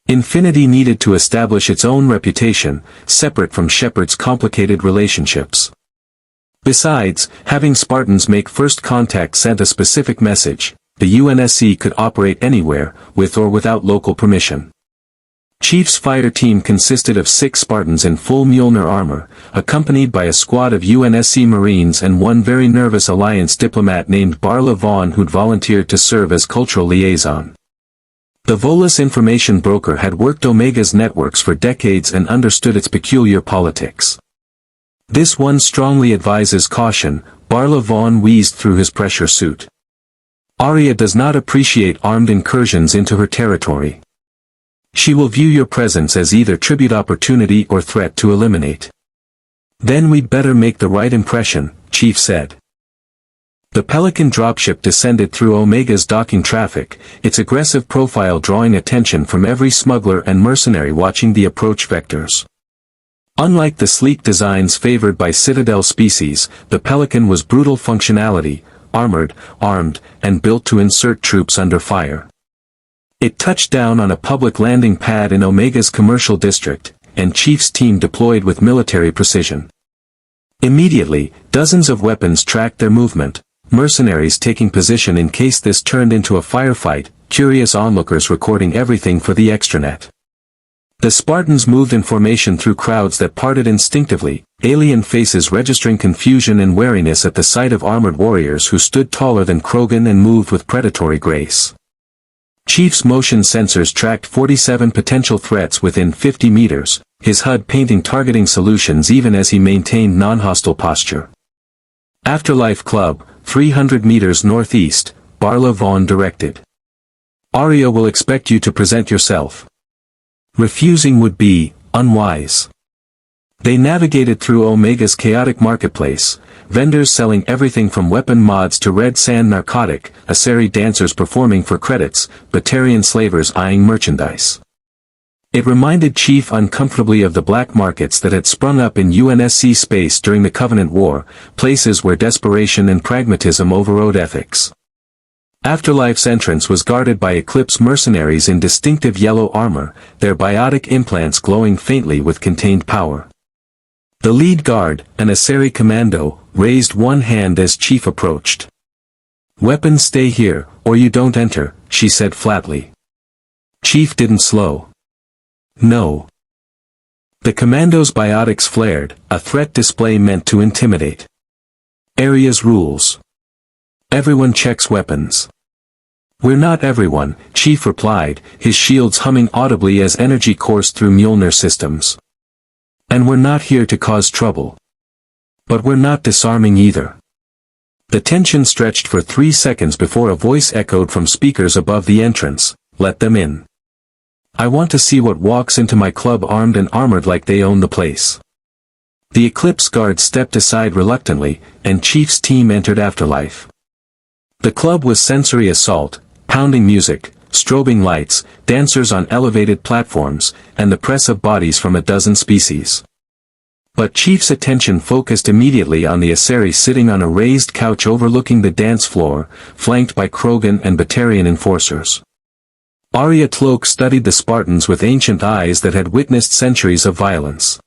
Infinity needed to establish its own reputation, separate from Shepard's complicated relationships. Besides, having Spartans make first contact sent a specific message: the UNSC could operate anywhere, with or without local permission. Chief's fire team consisted of 6 Spartans in full Mjolnir armor, accompanied by a squad of UNSC Marines and one very nervous Alliance diplomat named Barla Vaughn who'd volunteered to serve as cultural liaison. The Volus information broker had worked Omega's networks for decades and understood its peculiar politics. This one strongly advises caution, Barla Vaughn wheezed through his pressure suit. Arya does not appreciate armed incursions into her territory. She will view your presence as either tribute opportunity or threat to eliminate. Then we'd better make the right impression, Chief said. The Pelican dropship descended through Omega's docking traffic, its aggressive profile drawing attention from every smuggler and mercenary watching the approach vectors. Unlike the sleek designs favored by Citadel species, the Pelican was brutal functionality, armored, armed, and built to insert troops under fire. It touched down on a public landing pad in Omega's commercial district, and Chief's team deployed with military precision. Immediately, dozens of weapons tracked their movement, mercenaries taking position in case this turned into a firefight, curious onlookers recording everything for the extranet. The Spartans moved in formation through crowds that parted instinctively, alien faces registering confusion and wariness at the sight of armored warriors who stood taller than Krogan and moved with predatory grace. Chief's motion sensors tracked 47 potential threats within 50 meters, his HUD painting targeting solutions even as he maintained non-hostile posture. Afterlife Club, 300 meters northeast, Barla Vaughn directed. Arya will expect you to present yourself. Refusing would be unwise. They navigated through Omega's chaotic marketplace, vendors selling everything from weapon mods to red sand narcotic, Aseri dancers performing for credits, Batarian slavers eyeing merchandise. It reminded Chief uncomfortably of the black markets that had sprung up in UNSC space during the Covenant War, places where desperation and pragmatism overrode ethics. Afterlife's entrance was guarded by Eclipse mercenaries in distinctive yellow armor, their biotic implants glowing faintly with contained power. The lead guard, an Asari commando, raised one hand as Chief approached. "Weapons stay here, or you don't enter," she said flatly. Chief didn't slow. "No." The commando's biotics flared, a threat display meant to intimidate. "Area's rules. Everyone checks weapons." "We're not everyone," Chief replied, his shields humming audibly as energy coursed through Mjolnir systems. "And we're not here to cause trouble. But we're not disarming either." The tension stretched for 3 seconds before a voice echoed from speakers above the entrance, "Let them in. I want to see what walks into my club armed and armored like they own the place." The Eclipse guard stepped aside reluctantly, and Chief's team entered Afterlife. The club was sensory assault, pounding music, strobing lights, dancers on elevated platforms, and the press of bodies from a dozen species. But Chief's attention focused immediately on the Asari sitting on a raised couch overlooking the dance floor, flanked by Krogan and Batarian enforcers. Arya Tlok studied the Spartans with ancient eyes that had witnessed centuries of violence.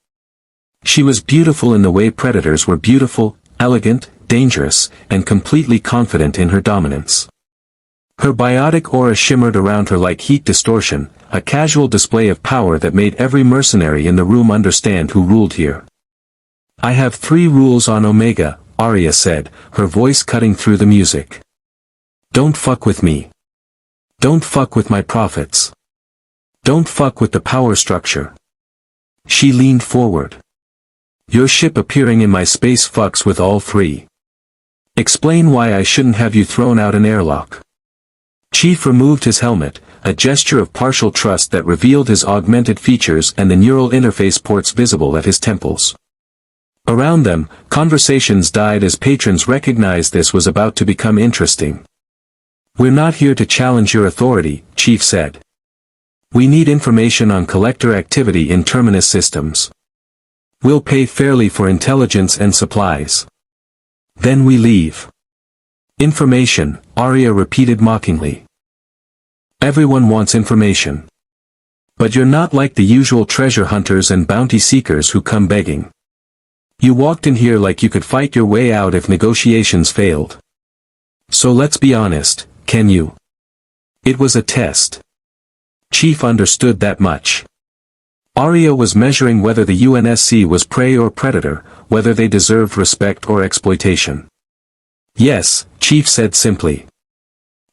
She was beautiful in the way predators were beautiful, elegant, dangerous, and completely confident in her dominance. Her biotic aura shimmered around her like heat distortion, a casual display of power that made every mercenary in the room understand who ruled here. "I have 3 rules on Omega," Arya said, her voice cutting through the music. "Don't fuck with me. Don't fuck with my prophets. Don't fuck with the power structure." She leaned forward. "Your ship appearing in my space fucks with all 3. Explain why I shouldn't have you thrown out an airlock." Chief removed his helmet, a gesture of partial trust that revealed his augmented features and the neural interface ports visible at his temples. Around them, conversations died as patrons recognized this was about to become interesting. "We're not here to challenge your authority," Chief said. "We need information on collector activity in Terminus systems. We'll pay fairly for intelligence and supplies. Then we leave." "Information," Arya repeated mockingly. "Everyone wants information. But you're not like the usual treasure hunters and bounty seekers who come begging. You walked in here like you could fight your way out if negotiations failed. So let's be honest, can you?" It was a test. Chief understood that much. Arya was measuring whether the UNSC was prey or predator, whether they deserved respect or exploitation. "Yes," Chief said simply.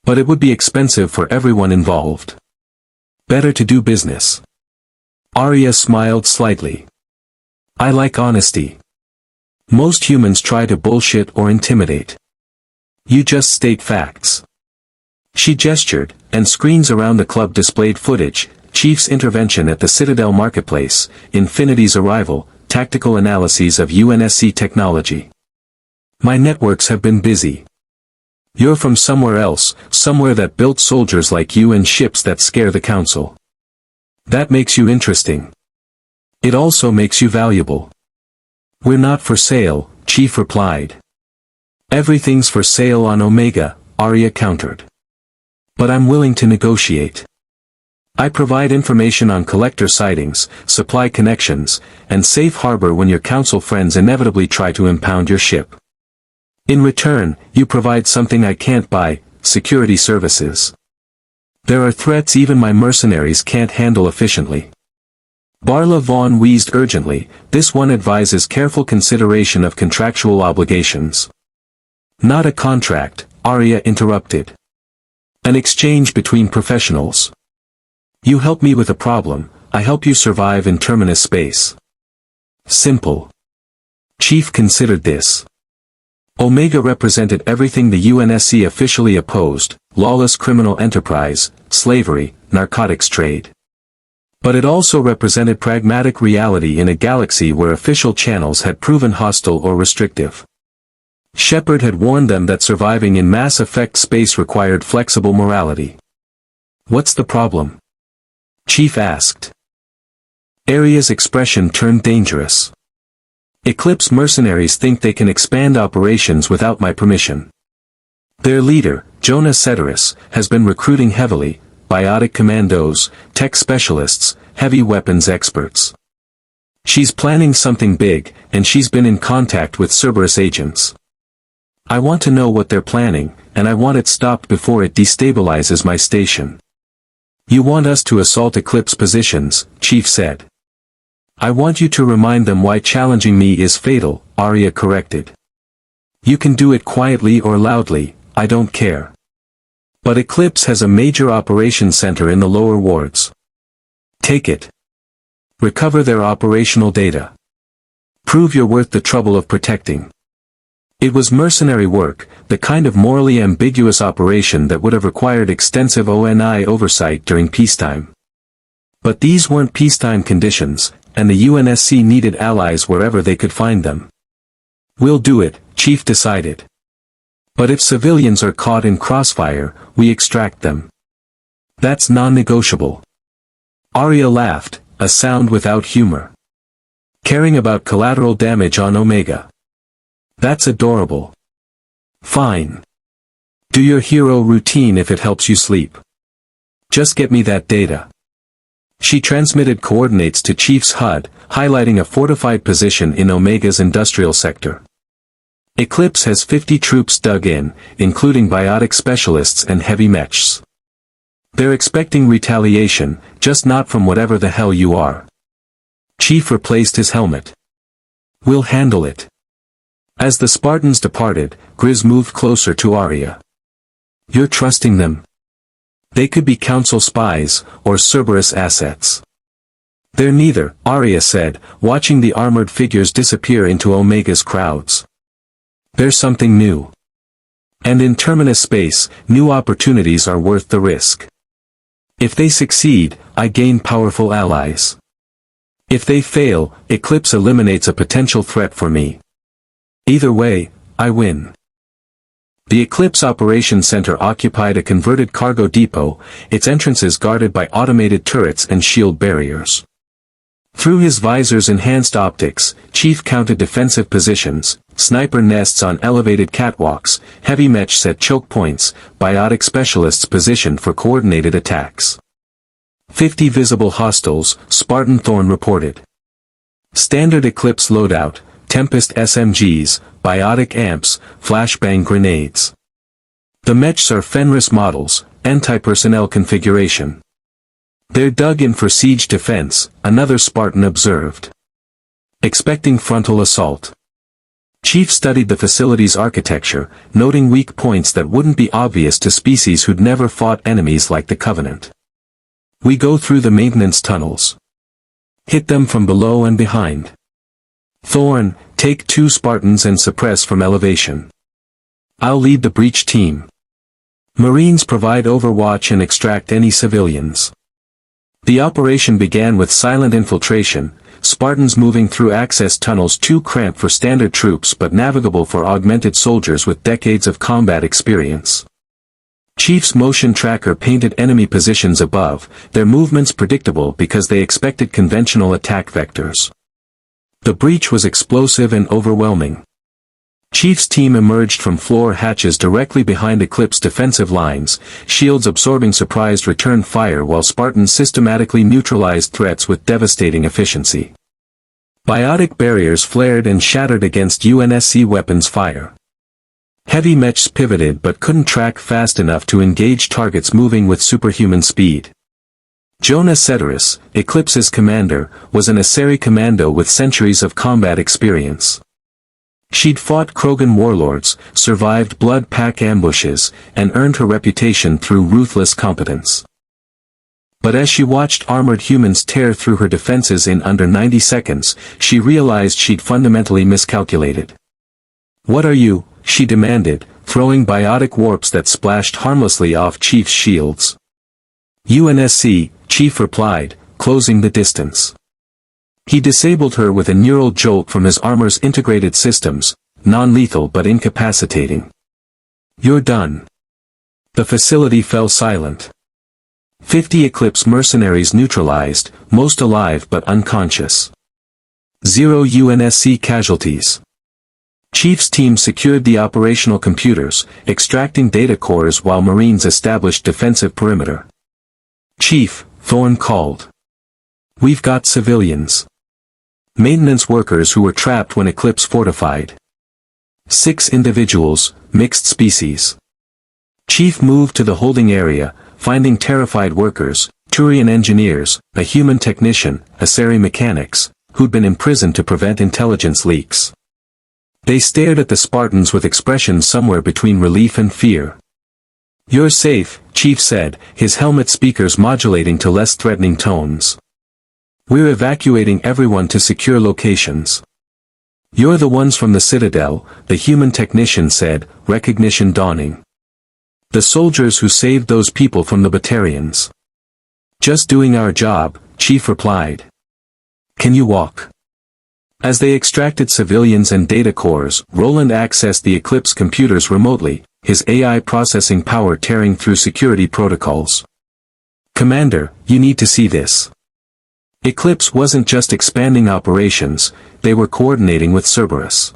"But it would be expensive for everyone involved. Better to do business." Arya smiled slightly. "I like honesty. Most humans try to bullshit or intimidate. You just state facts." She gestured, and screens around the club displayed footage: Chief's intervention at the Citadel marketplace, Infinity's arrival, tactical analyses of UNSC technology. "My networks have been busy. You're from somewhere else, somewhere that built soldiers like you and ships that scare the Council. That makes you interesting. It also makes you valuable." "We're not for sale," Chief replied. "Everything's for sale on Omega," Arya countered. "But I'm willing to negotiate. I provide information on collector sightings, supply connections, and safe harbor when your Council friends inevitably try to impound your ship. In return, you provide something I can't buy: security services. There are threats even my mercenaries can't handle efficiently." Barla Vaughn wheezed urgently, "This one advises careful consideration of contractual obligations." "Not a contract," Arya interrupted. "An exchange between professionals. You help me with a problem, I help you survive in Terminus space. Simple." Chief considered this. Omega represented everything the UNSC officially opposed: lawless criminal enterprise, slavery, narcotics trade. But it also represented pragmatic reality in a galaxy where official channels had proven hostile or restrictive. Shepard had warned them that surviving in Mass Effect space required flexible morality. "What's the problem?" Chief asked. Arya's expression turned dangerous. "Eclipse mercenaries think they can expand operations without my permission. Their leader, Jonah Cerberus, has been recruiting heavily, biotic commandos, tech specialists, heavy weapons experts. She's planning something big, and she's been in contact with Cerberus agents. I want to know what they're planning, and I want it stopped before it destabilizes my station. You want us to assault Eclipse positions, Chief said. I want you to remind them why challenging me is fatal, Arya corrected. You can do it quietly or loudly, I don't care. But Eclipse has a major operations center in the lower wards. Take it. Recover their operational data. Prove you're worth the trouble of protecting. It was mercenary work, the kind of morally ambiguous operation that would have required extensive ONI oversight during peacetime. But these weren't peacetime conditions, and the UNSC needed allies wherever they could find them. We'll do it, Chief decided. But if civilians are caught in crossfire, we extract them. That's non-negotiable. Arya laughed, a sound without humor. Caring about collateral damage on Omega. That's adorable. Fine. Do your hero routine if it helps you sleep. Just get me that data. She transmitted coordinates to Chief's HUD, highlighting a fortified position in Omega's industrial sector. Eclipse has 50 troops dug in, including biotic specialists and heavy mechs. They're expecting retaliation, just not from whatever the hell you are. Chief replaced his helmet. We'll handle it. As the Spartans departed, Grizz moved closer to Arya. You're trusting them? They could be Council spies, or Cerberus assets. They're neither, Arya said, watching the armored figures disappear into Omega's crowds. There's something new. And in Terminus space, new opportunities are worth the risk. If they succeed, I gain powerful allies. If they fail, Eclipse eliminates a potential threat for me. Either way, I win. The Eclipse Operations Center occupied a converted cargo depot, its entrances guarded by automated turrets and shield barriers. Through his visor's enhanced optics, Chief counted defensive positions, sniper nests on elevated catwalks, heavy mechs at choke points, biotic specialists positioned for coordinated attacks. 50 visible hostiles, Spartan-III reported. Standard Eclipse loadout, Tempest SMGs, biotic amps, flashbang grenades. The mechs are Fenris models, anti-personnel configuration. They're dug in for siege defense, another Spartan observed. Expecting frontal assault. Chief studied the facility's architecture, noting weak points that wouldn't be obvious to species who'd never fought enemies like the Covenant. We go through the maintenance tunnels. Hit them from below and behind. Thorn, take 2 Spartans and suppress from elevation. I'll lead the breach team. Marines provide overwatch and extract any civilians. The operation began with silent infiltration, Spartans moving through access tunnels too cramped for standard troops but navigable for augmented soldiers with decades of combat experience. Chief's motion tracker painted enemy positions above, their movements predictable because they expected conventional attack vectors. The breach was explosive and overwhelming. Chief's team emerged from floor hatches directly behind Eclipse defensive lines, shields absorbing surprised return fire while Spartans systematically neutralized threats with devastating efficiency. Biotic barriers flared and shattered against UNSC weapons fire. Heavy mechs pivoted but couldn't track fast enough to engage targets moving with superhuman speed. Jonah Cerberus, Eclipse's commander, was an Aseri commando with centuries of combat experience. She'd fought Krogan warlords, survived blood pack ambushes, and earned her reputation through ruthless competence. But as she watched armored humans tear through her defenses in under 90 seconds, she realized she'd fundamentally miscalculated. "What are you?" she demanded, throwing biotic warps that splashed harmlessly off Chief's shields. "UNSC," Chief replied, closing the distance. He disabled her with a neural jolt from his armor's integrated systems, non-lethal but incapacitating. "You're done." The facility fell silent. 50 Eclipse mercenaries neutralized, most alive but unconscious. 0 UNSC casualties. Chief's team secured the operational computers, extracting data cores while Marines established defensive perimeter. "Chief," Thorne called. "We've got civilians. Maintenance workers who were trapped when Eclipse fortified. 6 individuals, mixed species." Chief moved to the holding area, finding terrified workers, Turian engineers, a human technician, Asari mechanics, who'd been imprisoned to prevent intelligence leaks. They stared at the Spartans with expressions somewhere between relief and fear. "You're safe," Chief said, his helmet speakers modulating to less threatening tones. "We're evacuating everyone to secure locations." "You're the ones from the Citadel," the human technician said, recognition dawning. "The soldiers who saved those people from the Batarians." "Just doing our job," Chief replied. "Can you walk?" As they extracted civilians and data cores, Roland accessed the Eclipse computers remotely, his AI processing power tearing through security protocols. "Commander, you need to see this." Eclipse wasn't just expanding operations, they were coordinating with Cerberus.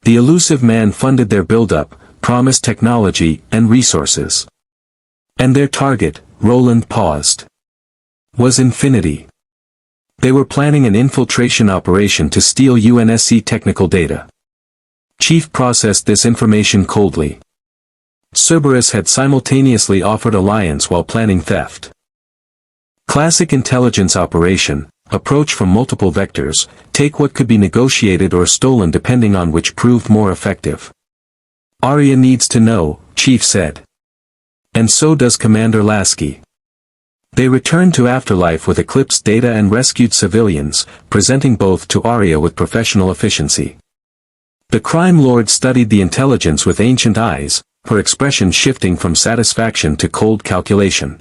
The elusive man funded their buildup, promised technology and resources. And their target, Roland paused, was Infinity. They were planning an infiltration operation to steal UNSC technical data. Chief processed this information coldly. Cerberus had simultaneously offered alliance while planning theft. Classic intelligence operation, approach from multiple vectors, take what could be negotiated or stolen depending on which proved more effective. "Arya needs to know," Chief said. "And so does Commander Lasky." They returned to Afterlife with Eclipse data and rescued civilians, presenting both to Arya with professional efficiency. The crime lord studied the intelligence with ancient eyes, her expression shifting from satisfaction to cold calculation.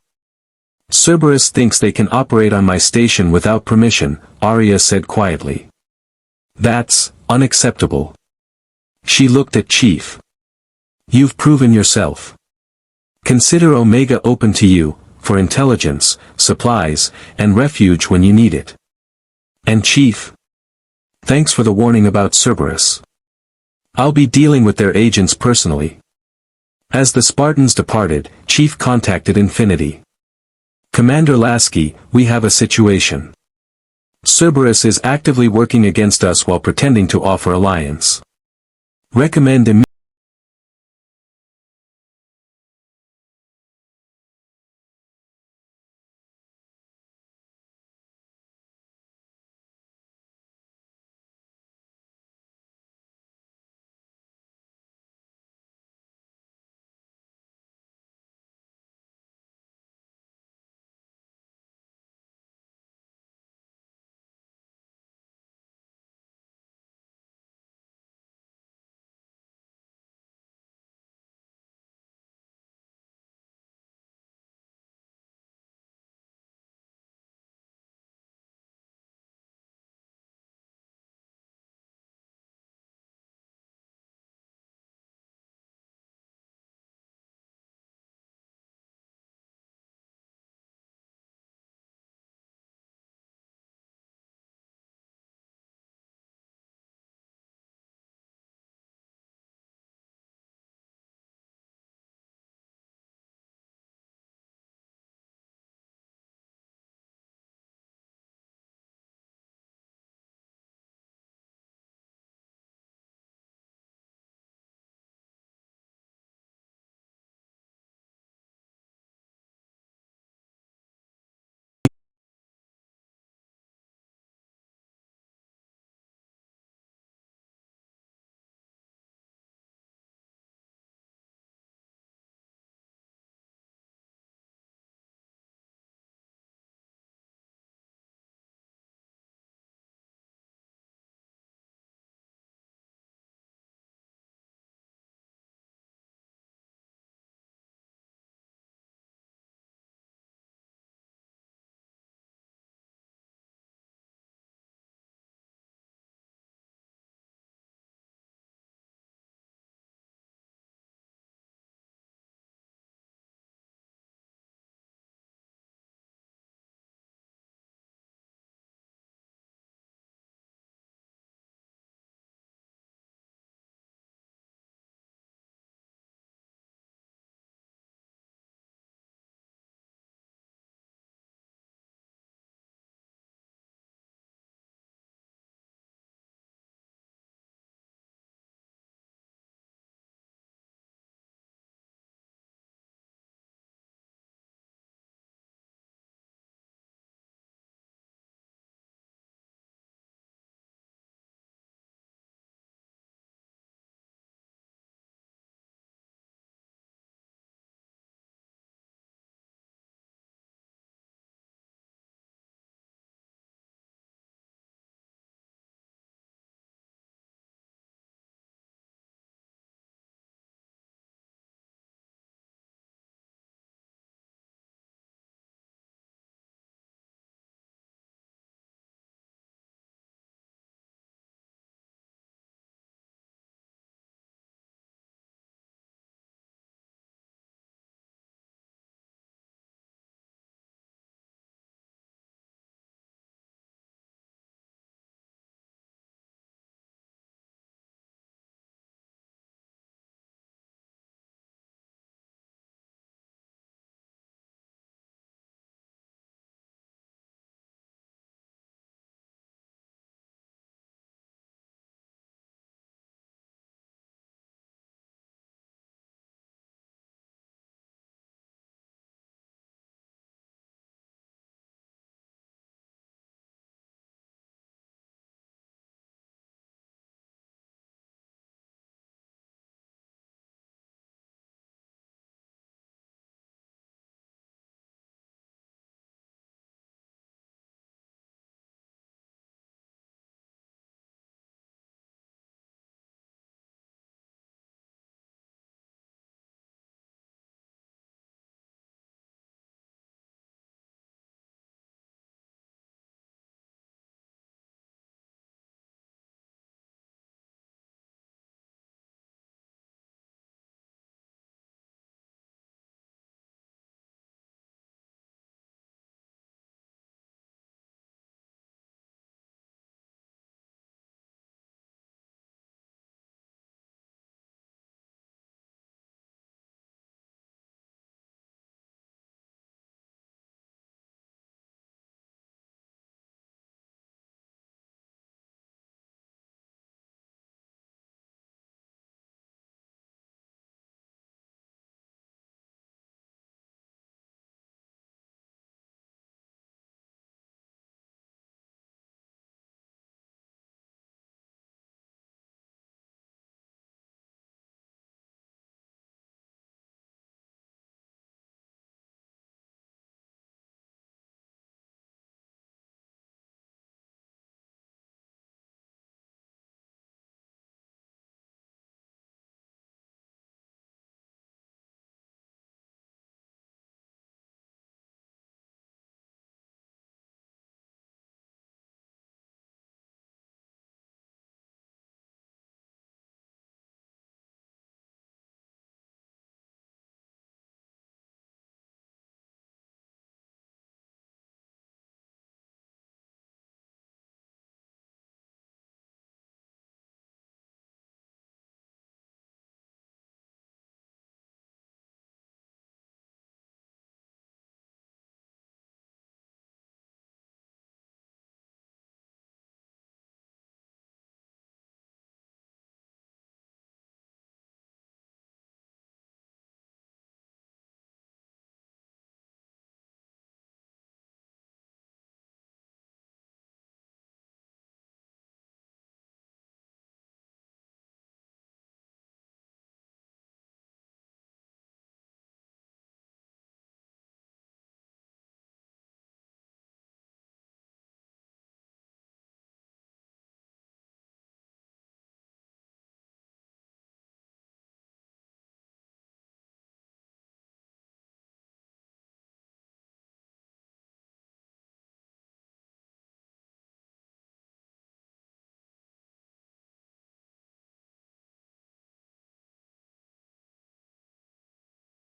"Cerberus thinks they can operate on my station without permission," Arya said quietly. "That's unacceptable." She looked at Chief. "You've proven yourself. Consider Omega open to you, for intelligence, supplies, and refuge when you need it. And Chief, thanks for the warning about Cerberus. I'll be dealing with their agents personally." As the Spartans departed, Chief contacted Infinity. "Commander Lasky, we have a situation. Cerberus is actively working against us while pretending to offer alliance. Recommend immediate